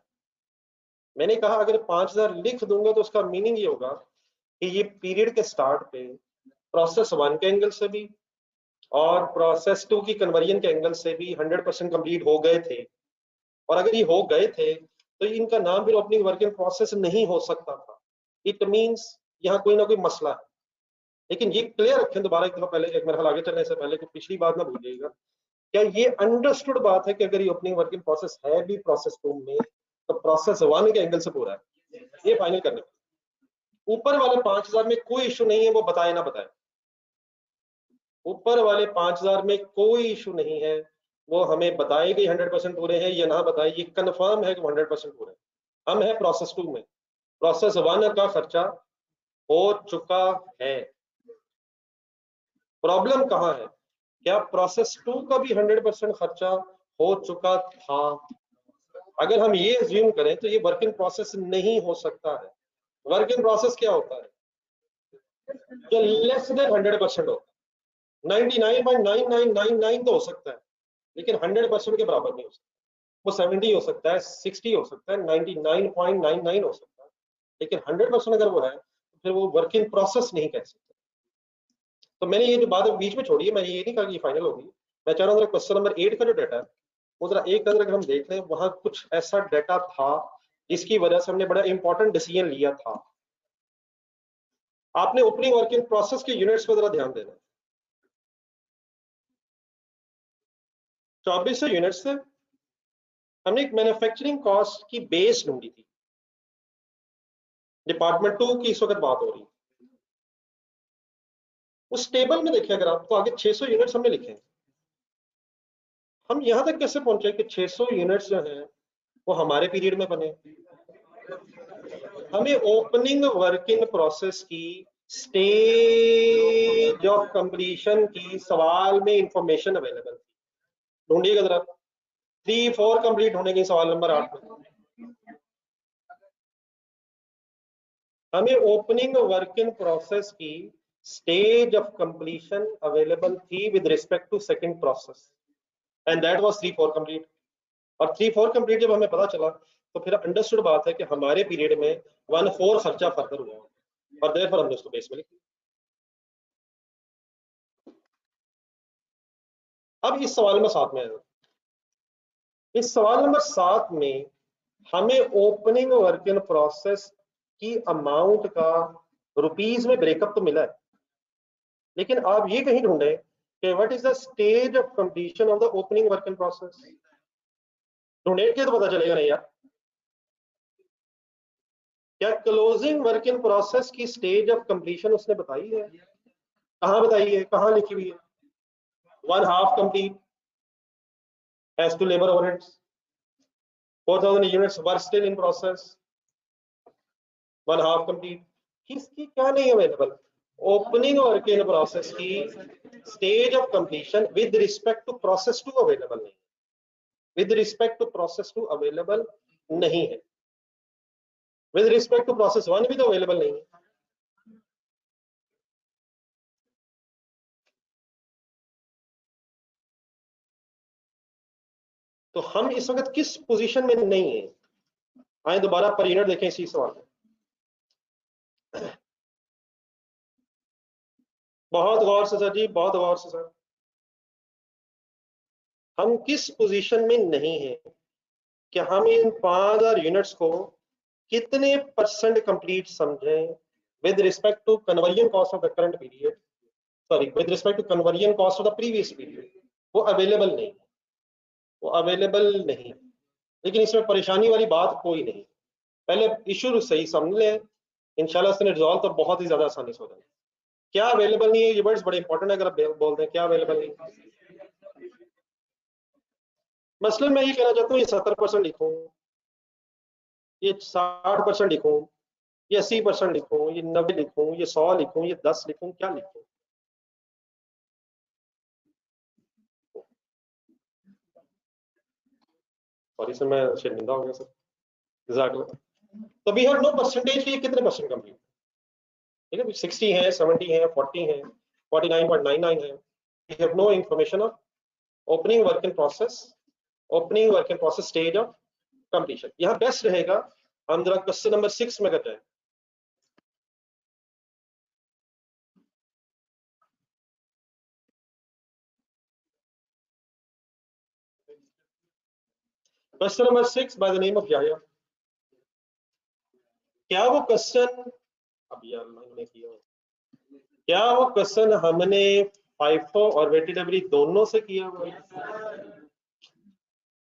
मैंने कहा अगर 5000 लिख दूंगा तो उसका मीनिंग ये होगा कि ये पीरियड के स्टार्ट पे प्रोसेस 1 के एंगल से भी और प्रोसेस 2 की कन्वर्जन के एंगल से भी 100% कंप्लीट हो गए थे। और अगर ये हो गए थे तो इनका नाम फिर ओपनिंग वर्क इन प्रोसेस नहीं हो सकता था। इट मींस यहाँ कोई ना कोई मसला है। लेकिन ये क्लियर रखें दोबारा एक दफा, पहले एक मरहल आगे चलने से पहले, कि पिछली बात ना भूलिएगा। क्या ये अंडरस्टूड बात है कि अगर ये ओपनिंग वर्क इन प्रोसेस है भी प्रोसेस 2 में तो प्रोसेस 1 के एंगल से पूरा है? ये फाइनल करने, ऊपर वाले 5000 में कोई इशू नहीं है, वो बताए ना बताए। ऊपर वाले 5000 में कोई इशू नहीं है, वो हमें बताए कि 100% पूरे हैं या ना बताए, ये कंफर्म है कि 100% पूरे हैं। हम है प्रोसेस 2 में, प्रोसेस 1 का खर्चा हो चुका है। प्रॉब्लम कहाँ है? क्या प्रोसेस 2 का भी 100% खर्चा हो चुका था? अगर हम ये अज्यूम करें तो ये वर्क इन प्रोसेस नहीं हो सकता है। वर्क इन प्रोसेस क्या होता है? जो लेस देन 100% होता है। 99.9999 तो हो सकता है, लेकिन 100% के बराबर नहीं हो सकता। वो 70 हो सकता है, 60 हो सकता है, 99.99 हो सकता है, लेकिन 100% अगर वो है तो फिर वो वर्क इन प्रोसेस नहीं कह सकते। तो मैंने ये जो बात बीच में छोड़ी है, मैंने ये नहीं कहा कि फाइनल होगी। मैं चाह रहा हूँ क्वेश्चन नंबर 8 का जो डाटा है वो जरा एक अगर हम देख लें, वहां कुछ ऐसा डाटा था जिसकी वजह से हमने बड़ा इंपॉर्टेंट डिसीजन लिया था। आपने ओपनिंग वर्क इन प्रोसेस के यूनिट्स पर जरा ध्यान देना। 2400 यूनिट्स से हमने एक मैन्युफैक्चरिंग कॉस्ट की बेस ढूंढी थी। डिपार्टमेंट 2 की इस वक्त बात हो रही है। उस टेबल में देखिए अगर आप, तो आगे 600 यूनिट्स हमने लिखे हैं। हम यहां तक कैसे पहुंचे कि 600 यूनिट्स जो हैं वो हमारे पीरियड में बने? हमें ओपनिंग वर्क इन प्रोसेस की स्टेज ऑफ कंप्लीशन की सवाल में इंफॉर्मेशन अवेलेबल थी। ढूंढिएगा जरा, 3-4 कंप्लीट होने की सवाल नंबर 8 में। हमें ओपनिंग वर्क इन प्रोसेस की स्टेज ऑफ कंप्लीशन अवेलेबल थी with respect to second process, and that was 3-4 complete. और 3-4 कंप्लीट जब हमें पता चला तो फिर अंडरस्टूड बात है कि हमारे पीरियड में 1-4 खर्चा फर्दर हुआ और देयरफॉर हमने उसको बेस में लिखा। अब इस सवाल में 7 में आया। इस सवाल नंबर 7 में हमें ओपनिंग वर्क इन प्रोसेस की अमाउंट का रुपीस में ब्रेकअप तो मिला है, लेकिन आप ये कहीं ढूंढे कि what is the stage of completion of the opening work in process. ढूंढे के तो पता चलेगा नहीं यार। क्या क्लोजिंग वर्क इन प्रोसेस की स्टेज ऑफ कंप्लीशन उसने बताई है? कहाँ बताई है, कहाँ लिखी हुई है? 1/2 complete as to labour overheads, 4,000 units were still in process, 1/2 complete. किसकी क्या नहीं available? Opening work in process की stage of completion with respect to process 2 available नहीं, with respect to process 2 available नहीं है, विद रिस्पेक्ट टू प्रोसेस 1 भी तो available नहीं है। तो हम इस वक्त किस पोजीशन में नहीं है? आए दोबारा पर यूनिट देखें इसी सवाल में। बहुत गौर से सर जी, बहुत गौर से सर। हम किस पोजीशन में नहीं है कि हम इन 5,000 यूनिट्स को कितने परसेंट कंप्लीट समझें with respect to conversion cost of the current period, sorry with respect to conversion cost of the previous period. वो अवेलेबल नहीं, वो अवेलेबल नहीं। लेकिन इसमें परेशानी वाली बात कोई नहीं, पहले इशू सही समझ लें, इंशाल्लाह इसने रिजॉल्व तो बहुत ही ज्यादा आसानी से हो जाएगा। क्या अवेलेबल नहीं है, ये वर्ड्स बड़े इंपॉर्टेंट है, अगर आप बोल दें क्या अवेलेबल नहीं। मसलन मैं ये कहना चाहता हूँ ये 70% लिखूं, ये 60% लिखूं, ये 80% लिखूं, ये 90 लिखूं, ये 100 लिखूं, ये 10 लिखूं, क्या लिखूं? सॉरी सर, मैं शर्मिंदा हो गया सर, जज़ाकल्लाह। तो वी हैव नो परसेंटेज कि ये कितने परसेंट कंप्लीट, ठीक है, 60 है, 70 है, 40 है, 49.99 है। We have no information of opening work in process, opening work in process stage of completion. यहाँ बेस्ट रहेगा हम जरा क्वेश्चन नंबर 6 में करते हैं। Question number 6 by the name of Yahya. क्या वो क्वेश्चन अभी हमने किया, क्या वो क्वेश्चन हमने फाइफो और वेटेडब्ल्यू दोनों से किया हुआ है?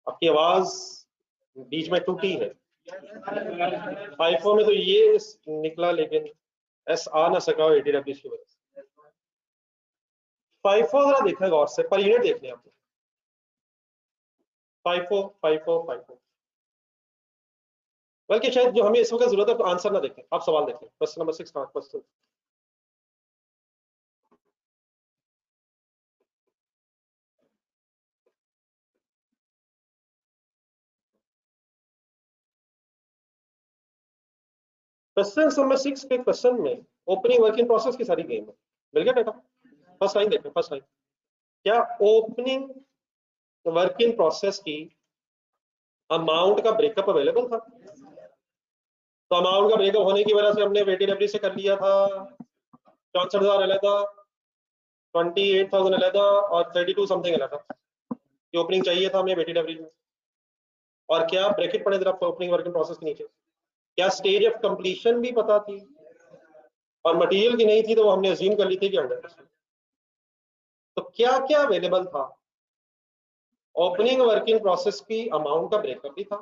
आपकी आवाज बीच में टूटी है। फाइफो में तो ये निकला, लेकिन एस आ ना सका वेटेडब्ल्यू की वजह से। फाइफो जरा देखना गौर से, पर यूनिट देखने आपको। फाइफो फाइफो फाइफो, बल्कि शायद जो हमें इस वक्त जरूरत है तो आंसर ना देखें, आप सवाल देखें। क्वेश्चन नंबर 6 का क्वेश्चन। क्वेश्चन नंबर 6 के क्वेश्चन में ओपनिंग वर्किंग प्रोसेस की सारी गेम है। मिल गया बेटा? फर्स्ट लाइन देखें, फर्स्ट लाइन। क्या ओपनिंग वर्किंग प्रोसेस की अमाउंट का ब्रेकअप अवेलेबल था? तो अमाउंट का ब्रेकअप होने की वजह से हमने वेटेडब्ल्यू से कर लिया था 64,000 अलहदा, 28,000 अलहदा और 32 समथिंग अलहदा। ये ओपनिंग चाहिए था हमें वेटेडब्ल्यू में। और क्या ब्रैकेट पड़े जरा ओपनिंग वर्किंग प्रोसेस के नीचे, क्या स्टेज ऑफ कंप्लीशन भी पता थी? और मटेरियल की नहीं थी तो वो हमने अज्यूम कर ली थी कि 100%। तो क्या क्या अवेलेबल था? ओपनिंग वर्किंग प्रोसेस की अमाउंट का ब्रेकअप भी था,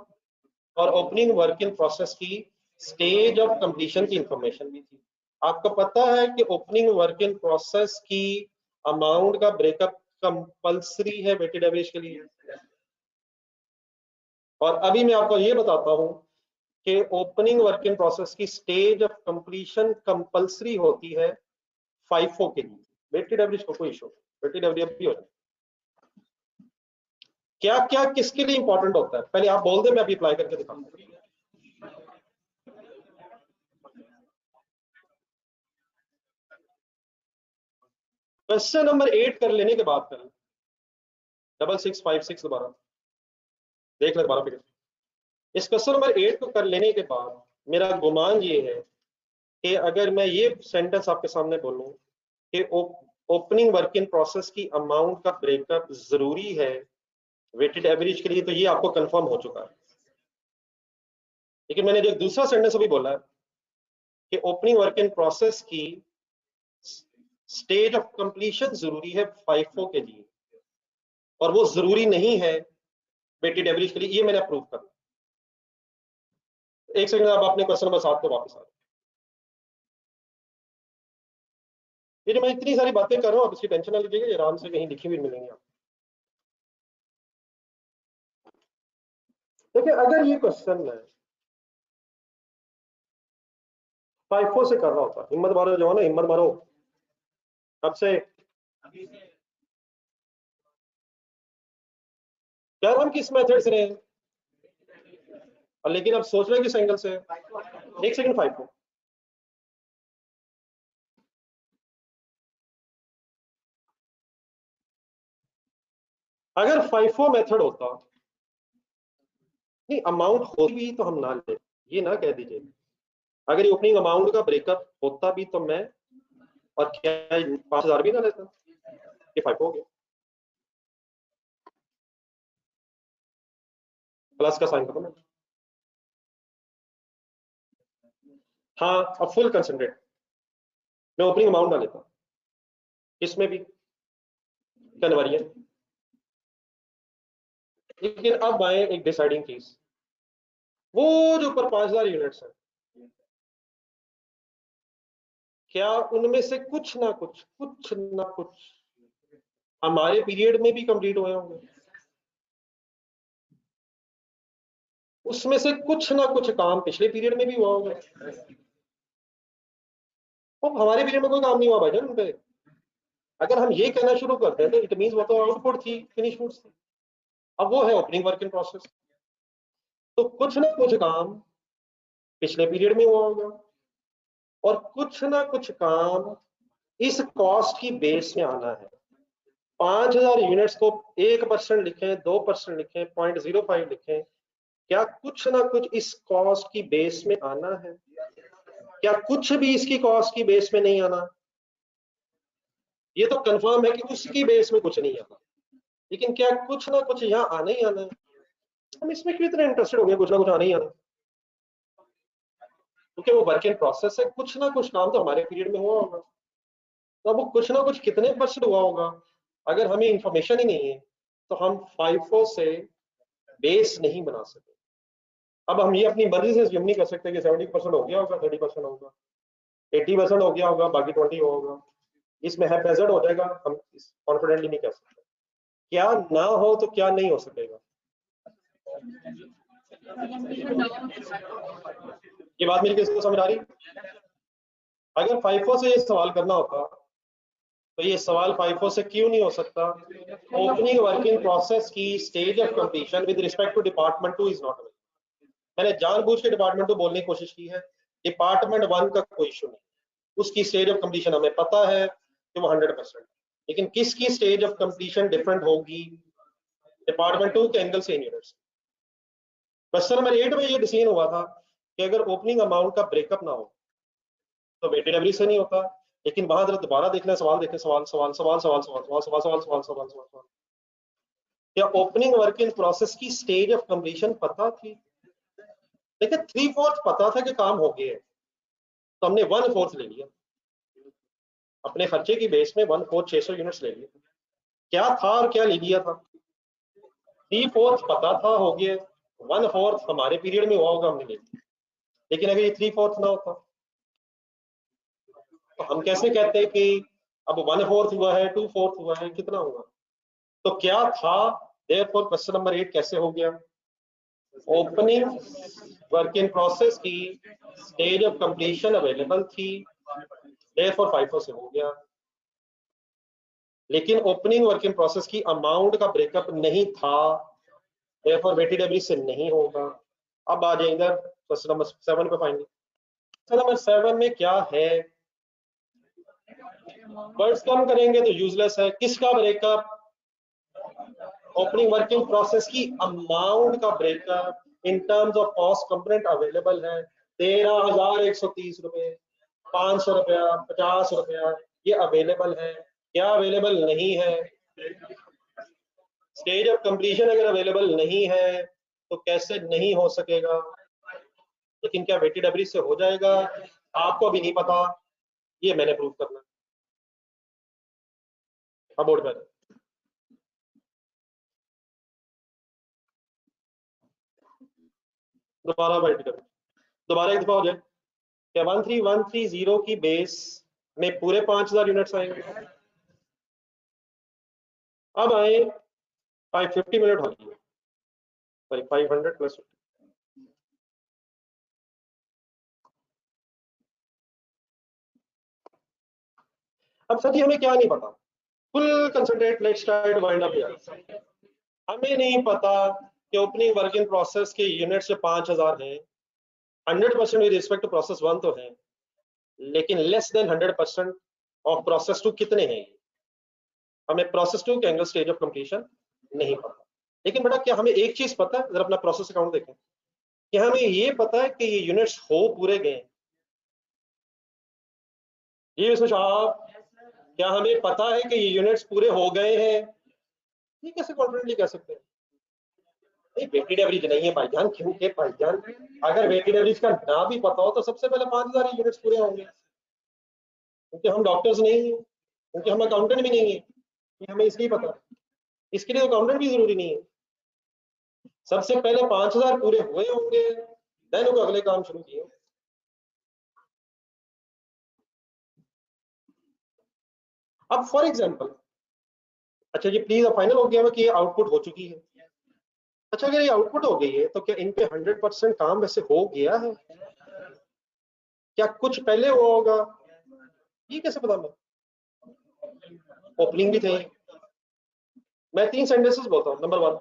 और ओपनिंग वर्किंग प्रोसेस की स्टेज ऑफ कंप्लीशन की इंफॉर्मेशन भी थी। आपको पता है कि ओपनिंग वर्किंग प्रोसेस की अमाउंट का ब्रेकअप कंपल्सरी है वेटेड एवरेज के लिए। और अभी मैं आपको ये बताता हूं कि ओपनिंग वर्किंग प्रोसेस की स्टेज ऑफ कंप्लीशन कंपल्सरी होती है फाइफो के लिए। वेटेड एवरेज को कोई इशू, वेटेड एवरेज भी हो जाए। क्या क्या किसके लिए इंपॉर्टेंट होता है, पहले आप बोल दें, मैं अभी अप्लाई करके दिखाऊंगा। क्वेश्चन नंबर 8 कर लेने के बाद करें 6656 दोबारा देख ले दोबारा फिर। इस क्वेश्चन नंबर 8 को कर लेने के बाद मेरा गुमान ये है कि अगर मैं ये सेंटेंस आपके सामने बोलूं कि ओपनिंग वर्किंग प्रोसेस की अमाउंट का ब्रेकअप जरूरी है वेटेड एवरेज के लिए, तो ये आपको कंफर्म हो चुका है। लेकिन मैंने जो दूसरा सेंटेंस अभी बोला है कि ओपनिंग वर्किंग प्रोसेस की स्टेज ऑफ कंप्लीशन जरूरी है फाइफो के लिए, और वो जरूरी नहीं है वेटेड एवरेज के लिए, ये मैंने प्रूव कर। एक सेकंड, अब आपने क्वेश्चन नंबर 7 पे वापस आ। ये जो मैं इतनी सारी बातें कर रहा हूँ, आप इसकी टेंशन ना लीजिएगा, ये आराम से कहीं लिखी हुई मिलेंगी आप। देखिए अगर ये क्वेश्चन है 5-4 से कर रहा होता, हिम्मत मारो जो है ना, हिम्मत मारो अब से। यार हम किस मेथड से रहे हैं, लेकिन अब सोच रहे हैं किस एंगल से। एक सेकंड 5-4 अगर 5-4 मेथड होता, नहीं अमाउंट होती भी तो हम ना ले, ये ना कह दीजिए। अगर ये ओपनिंग अमाउंट का ब्रेकअप होता भी तो मैं, और क्या 5,000 भी ना लेता, ये 5 हो गया, प्लस का साइन करो ना। हाँ अब फुल कंसेंट्रेट, मैं ओपनिंग अमाउंट ना लेता इसमें भी कन्वर्जन। लेकिन अब आए एक डिसाइडिंग चीज, वो जो ऊपर 5,000 यूनिट्स है, क्या उनमें से कुछ ना कुछ हमारे पीरियड में भी कंप्लीट हुए होंगे, उसमें से कुछ ना कुछ काम पिछले पीरियड में भी हुआ होगा। तो हमारे पीरियड में कोई काम नहीं हुआ भाईजान उन पे। अगर हम ये कहना शुरू करते हैं तो इट मींस वो तो आउटपुट थी, फिनिश गुड्स थी। अब वो है ओपनिंग वर्क इन प्रोसेस, तो कुछ ना कुछ काम पिछले पीरियड में हुआ होगा, और कुछ ना कुछ काम इस कॉस्ट की बेस में आना है। 5,000 यूनिट्स को 1% लिखें, 2% लिखें, 0.05 लिखें, क्या कुछ ना कुछ इस कॉस्ट की बेस में आना है? क्या कुछ भी इसकी कॉस्ट की बेस में नहीं आना? ये तो कंफर्म है कि उसकी बेस में कुछ नहीं आना, लेकिन क्या कुछ ना कुछ यहाँ आना ही आना है? हम इसमें क्यों इतने इंटरेस्टेड हो गए, कुछ ना कुछ आना ही आना, क्योंकि वो वर्क इन प्रोसेस है, कुछ ना कुछ काम तो हमारे पीरियड में हुआ होगा। तो वो कुछ ना कुछ कितने % हुआ होगा, अगर हमें इंफॉर्मेशन ही नहीं है तो हम 5-4 से बेस नहीं बना सकते। अब हम ये अपनी मर्जी से ज्यूम नहीं कर सकते कि 70% हो गया होगा, 30% होगा, 80% हो गया होगा, बाकी 20 होगा। इसमें हैप्पैज़र्ड हो जाएगा, हम कॉन्फिडेंटली नहीं कह सकते। क्या ना हो तो क्या नहीं हो सकेगा, ये बात मेरी किसको समझ आ रही? अगर 5-4 से ये सवाल करना होता तो ये सवाल 5-4 से क्यों नहीं हो सकता? ओपनिंग वर्किंग प्रोसेस की stage of completion with respect to department 2 is not available. मैंने जानबूझ के डिपार्टमेंट 2 बोलने की कोशिश की है, डिपार्टमेंट 1 का कोई इशू नहीं, उसकी स्टेज ऑफ कंप्लीशन हमें पता है कि वो 100%, लेकिन किसकी स्टेज ऑफ कंप्लीशन डिफरेंट होगी डिपार्टमेंट 2 के एंगल से इन यूनिट्स। क्वेश्चन नंबर 8 में ये डिसीजन हुआ था कि अगर ओपनिंग अमाउंट का ब्रेकअप ना हो तो वेटेड एवरेज से नहीं होता, लेकिन वहां जरा दोबारा देखना, सवाल देखें, सवाल सवाल सवाल सवाल सवाल सवाल सवाल सवाल सवाल सवाल सवाल सवाल, क्या ओपनिंग वर्क इन प्रोसेस की स्टेज ऑफ कंप्लीशन पता थी? देखिए 3/4 पता था कि काम हो गया है, तो हमने 1/4 ले लिया, अपने खर्चे की बेस में 1/4 600 यूनिट्स ले लिया। क्या था और क्या ले लिया था? 3/4 पता था हो गया, 1/4 हमारे पीरियड में हुआ होगा, हमने ले लिया। लेकिन अगर ये 3/4 ना होता तो हम कैसे कहते हैं कि अब 1/4 हुआ है, 2/4 हुआ है, कितना हुआ? तो क्या था? देयरफॉर क्वेश्चन नंबर 8 कैसे हो गया? ओपनिंग वर्क इन प्रोसेस की स्टेज ऑफ कंप्लीशन अवेलेबल थी, देयरफॉर 5 से हो गया, लेकिन ओपनिंग वर्क इन प्रोसेस की अमाउंट का ब्रेकअप नहीं था, देयरफॉर वेटेड एवरेज से नहीं होगा। अब आ जाए इधर क्वेश्चन नंबर 7 पे फाइनली। क्वेश्चन नंबर 7 में क्या है? वर्ड्स कम करेंगे तो यूजलेस है, किसका ब्रेकअप? ओपनिंग वर्किंग प्रोसेस की अमाउंट का breakup in terms of cost component available है 13,130 रुपए, 500 रुपया, 50 रुपया, ये अवेलेबल है। क्या अवेलेबल नहीं है? स्टेज ऑफ कंप्लीशन अगर अवेलेबल नहीं है तो कैसे नहीं हो सकेगा? लेकिन क्या वेटेड एवरेज से हो जाएगा? आपको अभी नहीं पता, ये मैंने प्रूव करना है। अब बोर्ड पर दोबारा वेट करो, दोबारा एक दफा हो जाए। क्या 13,130 की बेस में पूरे 5,000 यूनिट्स आएंगे? अब आए 50 मिनट हो गई, सॉरी 500 प्लस 50। अब सर जी हमें क्या नहीं पता, full concentrate, let's try to wind up here. हमें नहीं पता कि ओपनिंग वर्क इन प्रोसेस के यूनिट से 5000 हैं, 100% विद रिस्पेक्ट टू प्रोसेस 1 तो है, लेकिन लेस देन 100% ऑफ प्रोसेस 2 कितने हैं? हमें प्रोसेस 2 के एंगल स्टेज ऑफ कंप्लीशन नहीं पता। लेकिन बेटा क्या हमें एक चीज पता है, जरा अपना प्रोसेस अकाउंट देखें, कि हमें ये पता है कि ये यूनिट्स हो पूरे गए? ये इसमें साहब, क्या हमें पता है कि ये यूनिट्स पूरे हो गए हैं? ये कैसे कॉन्फिडेंटली कह सकते हैं? वेटेड एवरेज नहीं है भाईजान, क्योंकि भाईजान अगर वेटेड एवरेज का ना भी पता हो तो सबसे पहले 5000 यूनिट्स पूरे होंगे, क्योंकि हम डॉक्टर्स नहीं है, क्योंकि हम अकाउंटेंट भी नहीं है, ये हमें इसलिए पता है। इसके लिए अकाउंटेंट भी जरूरी नहीं है, सबसे पहले 5000 पूरे हुए होंगे, देन वो अगले काम शुरू किए। अब फॉर एग्जांपल, अच्छा ये प्लीज फाइनल हो गया कि ये आउटपुट हो चुकी है। अच्छा अगर ये आउटपुट हो गई है तो क्या इन पे 100% काम वैसे हो गया है? क्या कुछ पहले हुआ होगा? ये कैसे पता? मैं ओपनिंग भी थे। मैं 3 सेंटेंसेस बोलता हूँ। नंबर 1,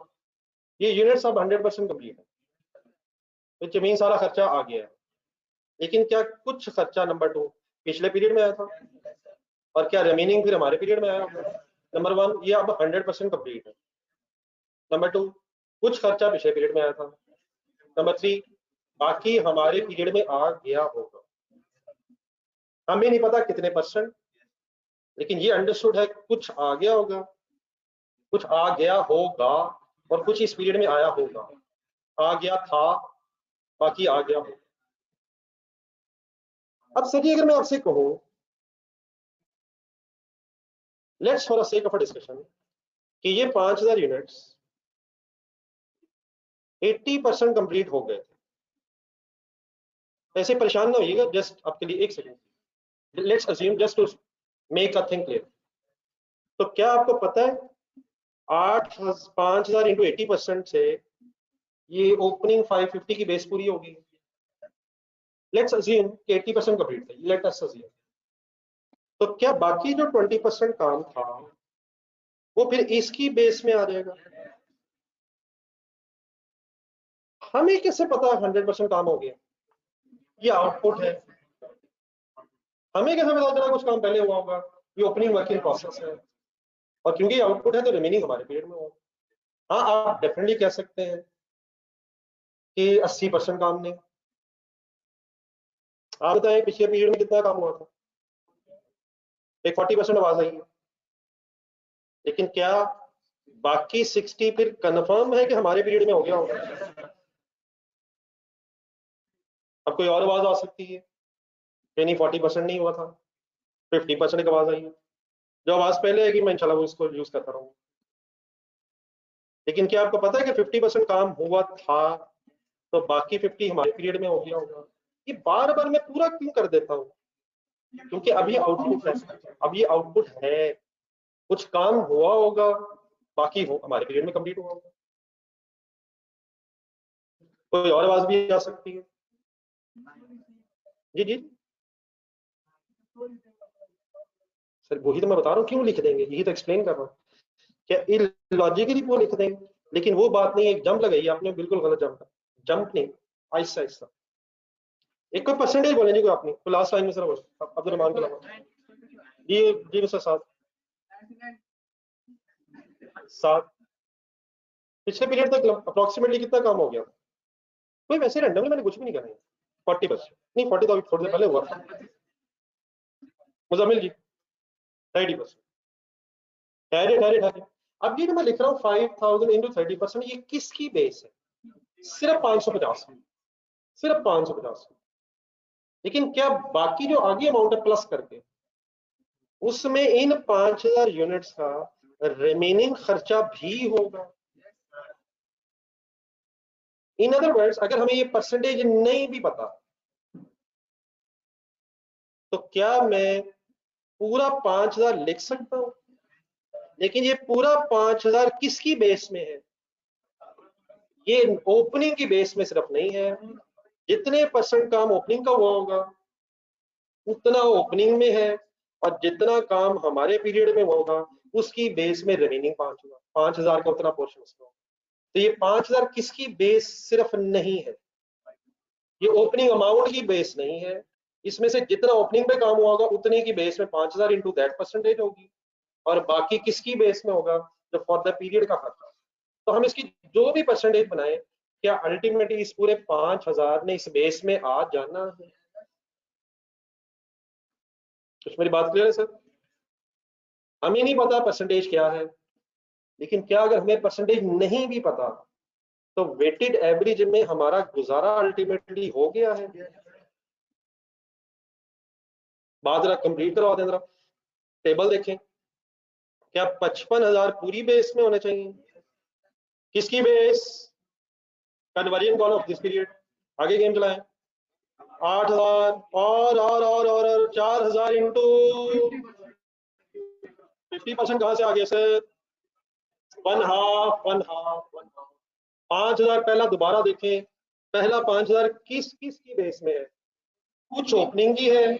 ये यूनिट्स अब 100% कंप्लीट है, तो जमीन सारा खर्चा आ गया है, लेकिन क्या कुछ खर्चा नंबर 2 पिछले पीरियड में आया था, और क्या रिमेनिंग फिर हमारे पीरियड में आया होगा? नंबर 1, ये अब 100% कंप्लीट है। नंबर 2, कुछ खर्चा पिछले पीरियड में आया था। नंबर 3, बाकी हमारे पीरियड में आ गया होगा। हमें नहीं पता कितने परसेंट, लेकिन ये अंडरस्टूड है कुछ आ गया होगा, कुछ आ गया होगा, और कुछ इस पीरियड में आया होगा। आ गया था, बाकी आ गया होगा। अब सर अगर मैं आपसे कहूं, let's for a sake of a discussion, कि ये 5000 यूनिट्स 80% कंप्लीट हो गए थे। ऐसे परेशान ना होइएगा, जस्ट आपके लिए एक second, let's assume just to make a thing clear. तो क्या आपको पता है 5000 इंटू 80% से ये ओपनिंग 550 की बेस पूरी होगी? लेट्स अज्यूम कि 80% कंप्लीट है, लेट अस अज्यूम। तो क्या बाकी जो 20% काम था वो फिर इसकी बेस में आ जाएगा? हमें कैसे पता 100% काम हो गया? ये आउटपुट है, हमें कैसे पता चला कुछ काम पहले हुआ होगा? ये ओपनिंग वर्किंग प्रोसेस है, और क्योंकि आउटपुट है तो रिमेनिंग हमारे पीरियड में होगा। हाँ आप डेफिनेटली कह सकते हैं कि 80% काम नहीं। आप बताएं पिछले पीरियड में कितना काम हुआ था? एक 40% आवाज आई है, लेकिन क्या बाकी 60 फिर कंफर्म है कि हमारे पीरियड में हो गया होगा? अब कोई और आवाज आ सकती है कि नहीं 40% नहीं हुआ था, 50% की आवाज आई है। जो आवाज पहले है कि मैं इंशाल्लाह वो इसको यूज करता रहूंगा। लेकिन क्या आपको पता है कि 50% काम हुआ था तो बाकी 50 हमारे पीरियड में हो गया होगा? ये बार बार मैं पूरा क्यों कर देता हूँ? क्योंकि अब ये आउटपुट है, अब ये आउटपुट है, कुछ काम हुआ होगा, बाकी हो हमारे पीरियड में कंप्लीट हुआ होगा। कोई और आवाज भी आ सकती है। जी जी सर, वही तो मैं बता रहा हूँ, क्यों लिख देंगे, यही तो एक्सप्लेन कर रहा हूँ। क्या इलॉजिकली वो लिख देंगे? लेकिन वो बात नहीं है, एक जंप लगाई आपने, बिल्कुल गलत जंप है। जंप नहीं, आहिस्ता आहिस्ता। एक कोई परसेंटेज बोले नहीं कोई आपने, तो लास्ट लाइन में सर अब्दुल के अलावा जी जी सर 7 पिछले पीरियड तक अप्रोक्सीमेटली कितना काम हो गया? कोई वैसे रैंडमली मैंने कुछ भी नहीं कहा है। 40% नहीं, 40 तो थोड़ी देर पहले हुआ था। मुजम्मिल जी 30%। ठहरे ठहरे ठहरे, अब ये मैं लिख रहा हूँ 5000 इंटू 30%, ये किसकी बेस है? सिर्फ 550, सिर्फ 550। लेकिन क्या बाकी जो आगे अमाउंट है प्लस करके, उसमें इन 5000 यूनिट्स का रिमेनिंग खर्चा भी होगा? इन अदर वर्ड्स, अगर हमें ये परसेंटेज नहीं भी पता, तो क्या मैं पूरा 5000 लिख सकता हूं? लेकिन ये पूरा 5000 किसकी बेस में है? ये ओपनिंग की बेस में सिर्फ नहीं है, जितने परसेंट काम ओपनिंग का हुआ होगा उतना ओपनिंग में है, और जितना काम हमारे पीरियड में होगा उसकी बेस में रिमेनिंग 5,000 का उतना पोर्शन उसका होगा। तो ये 5,000 किसकी बेस सिर्फ नहीं है, ये ओपनिंग अमाउंट की बेस नहीं है, इसमें से जितना ओपनिंग पे काम हुआ होगा उतने की बेस में 5,000 इंटू दैट परसेंटेज होगी, और बाकी किसकी बेस में होगा, जो फॉर द पीरियड का खर्चा। तो हम इसकी जो भी परसेंटेज बनाए, क्या अल्टीमेटली इस पूरे 5,000 ने इस बेस में आ जाना है? कुछ मेरी बात क्लियर है सर? हमें नहीं पता परसेंटेज क्या है, लेकिन क्या अगर हमें परसेंटेज नहीं भी पता तो वेटेड एवरेज में हमारा गुजारा अल्टीमेटली हो गया है? बात जरा कंप्लीट करवा दें, जरा टेबल देखें। क्या 55,000 पूरी बेस में होने चाहिए? किसकी base? Conversion call of this period. आगे गेम चलाएं। 8,000 और 4,000 इंटू 50% कहां से आ गया सर? वन हाफ 5,000 पहला दोबारा देखें, पहला 5,000 किस किस की बेस में है? कुछ ओपनिंग की है,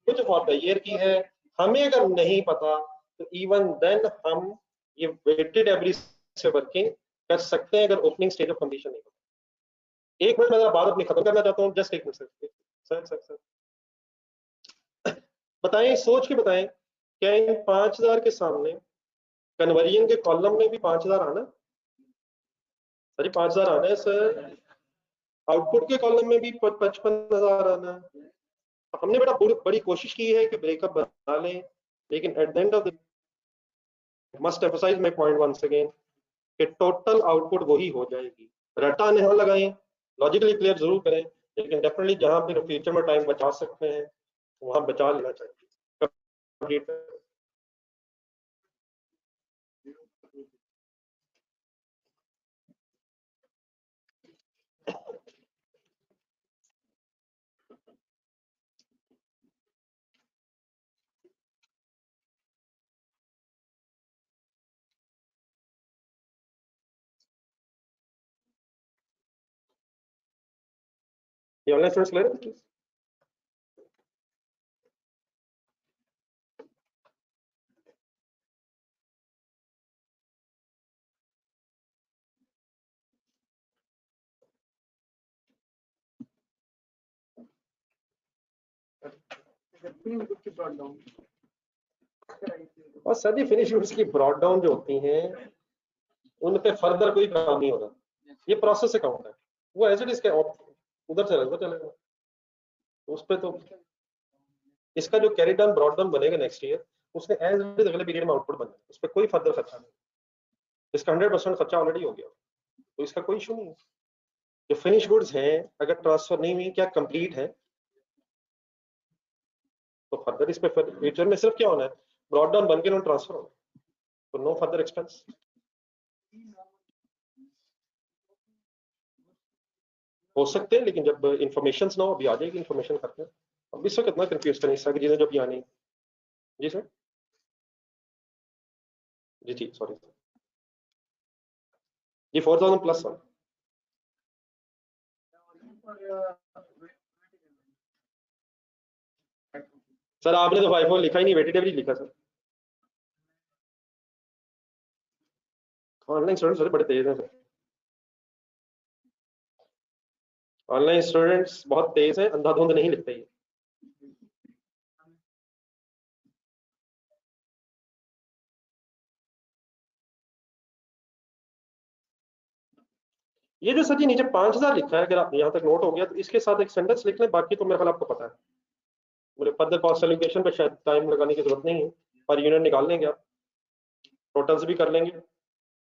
कुछ फॉर द ईयर की है। हमें अगर नहीं पता तो इवन देन हम ये वेटेड एवरेज से वर्किंग कर सकते हैं, अगर ओपनिंग स्टेज ऑफ कंडीशन नहीं पता। एक मिनट में बात अपनी खत्म करना चाहता हूँ, जस्ट एक मिनट सर। सर बताएं, सोच के बताएं, क्या इन 5,000 के सामने कन्वर्जन के कॉलम में भी 5,000 आना? सर 5,000 आना है सर। आउटपुट के कॉलम में भी 55,000 आना है। हमने बेटा बड़ी कोशिश की है कि ब्रेकअप बना लें, लेकिन at the end of the must emphasise my point once again कि टोटल आउटपुट वही हो जाएगी। रटा नहीं लगाएं, लॉजिकली क्लियर जरूर करें, लेकिन डेफिनेटली जहां फिर फ्यूचर में टाइम बचा सकते हैं वहां बचा लेना चाहिए। ये ऑनलाइन स्टूडेंट्स क्लियर है? और सभी फिनिश गुड्स की ब्रॉड डाउन जो होती हैं उन पे फर्दर कोई काम नहीं होगा, ये प्रोसेस अकाउंट है, वो एज इट इज उधर चलेगा उस पे। तो इसका जो कैरी डाउन ब्रॉड डाउन बनेगा नेक्स्ट ईयर, उसने एज इट इज अगले पीरियड में आउटपुट बनना है, उस पर कोई फर्दर खर्चा नहीं। इसका 100% खर्चा ऑलरेडी हो गया, तो इसका कोई इशू नहीं है। जो फिनिश गुड्स हैं अगर ट्रांसफर नहीं हुई, क्या कंप्लीट है, तो फर्दर इस पे फ्यूचर में सिर्फ क्या होना है, ब्रॉड डाउन बन के नो ट्रांसफर होना, तो नो फर्दर एक्सपेंस। हो सकते हैं, लेकिन जब इंफॉर्मेशन ना हो, अभी आ जाएगी इंफॉर्मेशन करते हैं। अब इससे कितना कंफ्यूज करें, इस तरह की चीजें जो भी आनी। जी सर, जी सॉरी जी, 4,000 प्लस सर। सर आपने तो 5,4 लिखा ही नहीं, वेटेड एवरेज लिखा सर। ऑनलाइन स्टूडेंट्स सर बड़े तेज हैं सर, ऑनलाइन स्टूडेंट्स बहुत तेज हैं, अंधाधुंध नहीं लिखते ये। ये जो सर जी नीचे 5,000 लिखा है, अगर आप यहाँ तक नोट हो गया तो इसके साथ एक सेंटेंस लिख लें, बाकी तो मेरे ख्याल आपको पता है। मुझे फर्दर कॉस्ट एलोकेशन पे शायद टाइम लगाने की जरूरत नहीं है, पर यूनिट निकाल लेंगे आप, टोटल्स भी कर लेंगे।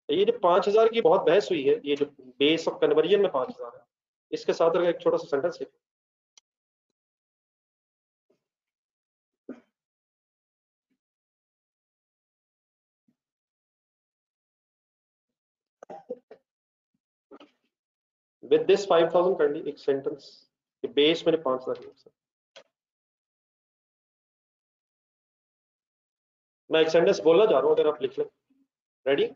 ये जो 5,000 की बहुत बहस हुई है, ये जो बेस ऑफ कन्वर्जन में 5,000 है, इसके साथ अगर एक छोटा सा सेंटेंस लिखें। विद दिस 5,000 कर ली एक सेंटेंस, बेस मैंने 5,000 लिया। मैं एक सेंटेंस बोलना चाह रहा हूँ, अगर आप लिख लें। रेडी?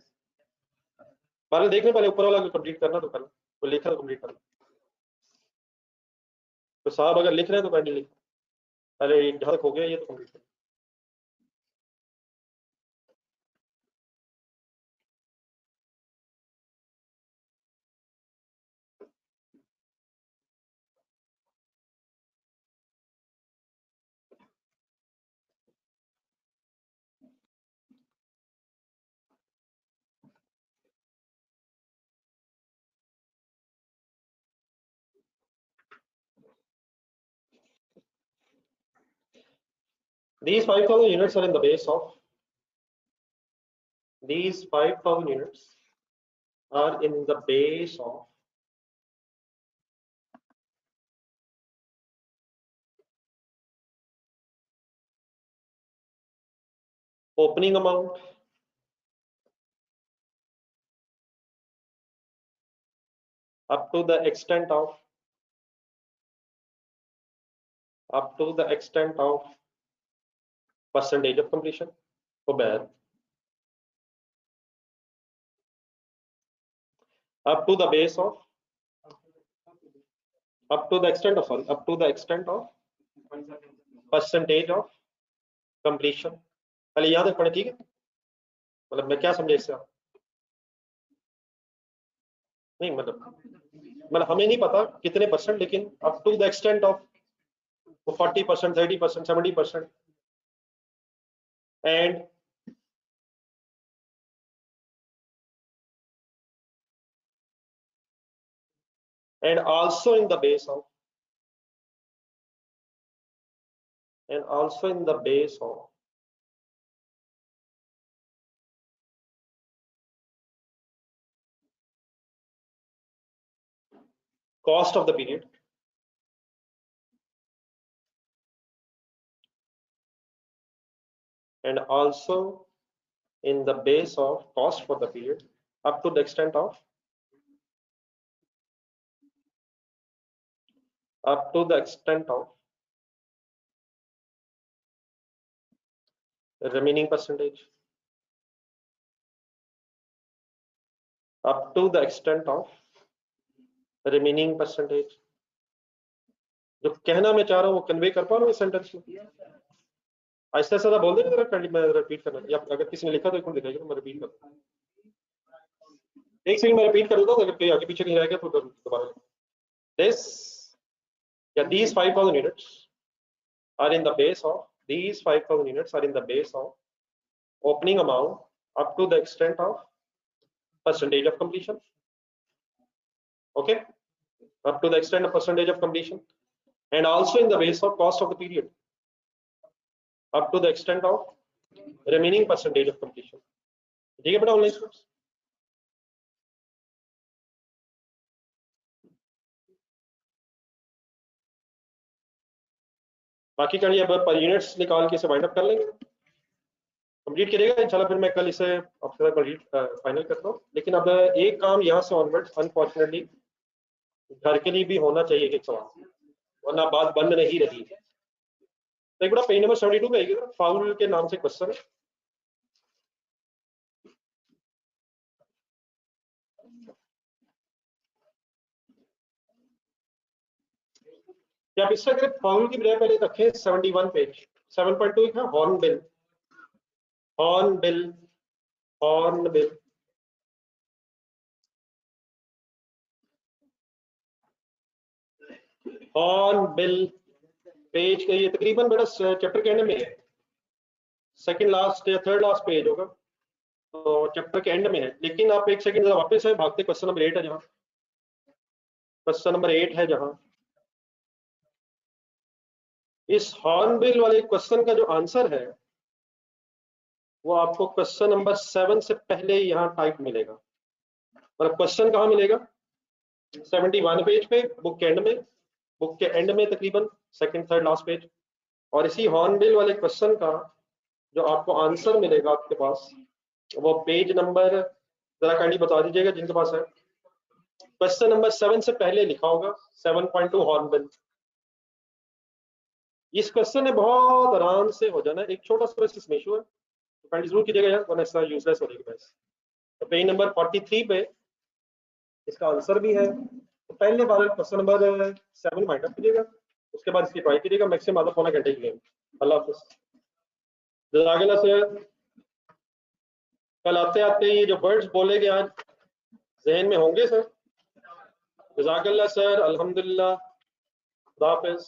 पहले देखने, पहले ऊपर वाला कंप्लीट करना तो पहले वो लिखा तो कंप्लीट कर। तो साहब अगर लिख रहे हैं तो पहले लिख, पहले जहाँ तक हो गया ये तो कंप्लीट कर। These 5,000 units are in the base of. These 5,000 units are in the base of opening amount, up to the extent of percentage of completion for bad, up to the base of, up to the extent of percentage of completion. पहले याद रख पड़े, ठीक है? मतलब मैं क्या समझे इससे? नहीं मतलब हमें नहीं पता कितने परसेंट, लेकिन up to the extent of 40%, 30%, 70%, and also in the base of cost of the period, and also in the base of cost for the period up to the extent of remaining percentage, up to the extent of remaining percentage. जो कहना मैं चाह रहा हूँ वो convey कर पा रहा हूँ इस सेंटेंस में? ऐसा ऐसा बोल देना जरा, मैं रिपीट करना, या अगर किसी ने लिखा तो एक मिनट दिखाइए, मैं रिपीट करता हूँ। एक सेकंड मैं रिपीट कर देता हूँ, अगर कोई आगे पीछे नहीं रहेगा तो दोबारा। This, yeah, these 5,000 units are in the base of, these 5,000 units are in the base of opening amount up to the extent of percentage of completion. Okay, up to the extent of percentage of completion, and also in the base of cost of the period up to the extent of remaining percentage of completion. ठीक है बेटा online students? बाकी करिए, अब पर units निकाल के इसे वाइंड अप कर लेंगे, कंप्लीट करिएगा इंशाल्लाह। फिर मैं कल इसे आपके साथ कंप्लीट फाइनल करता हूँ। लेकिन अब एक काम यहाँ से ऑनवर्ड्स अनफॉर्चुनेटली घर के लिए भी होना चाहिए एक सवाल, वरना बात बंद नहीं रही। तो एक बड़ा पेज नंबर 72 पे आएगा, फाउल के नाम से क्वेश्चन है। क्या आप इससे अगर फाउल की बजाय पहले रखें 71 पेज 7.2 है horn bill, horn bill, horn bill, horn bill page का ये तकरीबन बेटा चैप्टर के एंड में है, सेकंड लास्ट या थर्ड लास्ट पेज होगा, तो चैप्टर के एंड में है। लेकिन आप एक सेकंड वापस है भागते, क्वेश्चन नंबर 8 है जहाँ, क्वेश्चन नंबर 8 है जहाँ, इस हॉर्नबिल वाले क्वेश्चन का जो आंसर है वो आपको क्वेश्चन नंबर 7 से पहले यहाँ टाइप मिलेगा। मतलब क्वेश्चन कहाँ मिलेगा? 71 पेज पे, बुक के एंड में, बुक के एंड में तकरीबन सेकंड थर्ड लास्ट पेज। और इसी हॉर्नबिल वाले क्वेश्चन का जो आपको आंसर मिलेगा आपके पास, वो पेज नंबर जरा काइंडली बता दीजिएगा जिनके पास है। क्वेश्चन नंबर 7 से पहले लिखा होगा 7.2 हॉर्नबिल। इस क्वेश्चन में बहुत आराम से हो जाना है, एक छोटा सा इसमें इशू है, तो काइंडली जरूर कीजिएगा यार, वरना इसका यूजलेस हो जाएगा। तो पेज नंबर 43 पे इसका आंसर भी है। तो पहले वाले क्वेश्चन नंबर 7 माइंड अप कीजिएगा, उसके बाद इसकी ट्राई कीजिएगा। मैक्सिमम आधा पौना घंटे की गेम। अल्लाह हाफिज। जज़ाकल्लाह सर। कल आते आते ये जो वर्ड्स बोले गए आज जहन में होंगे सर? जज़ाकल्लाह सर, अल्हम्दुलिल्लाह, खुदा हाफिज।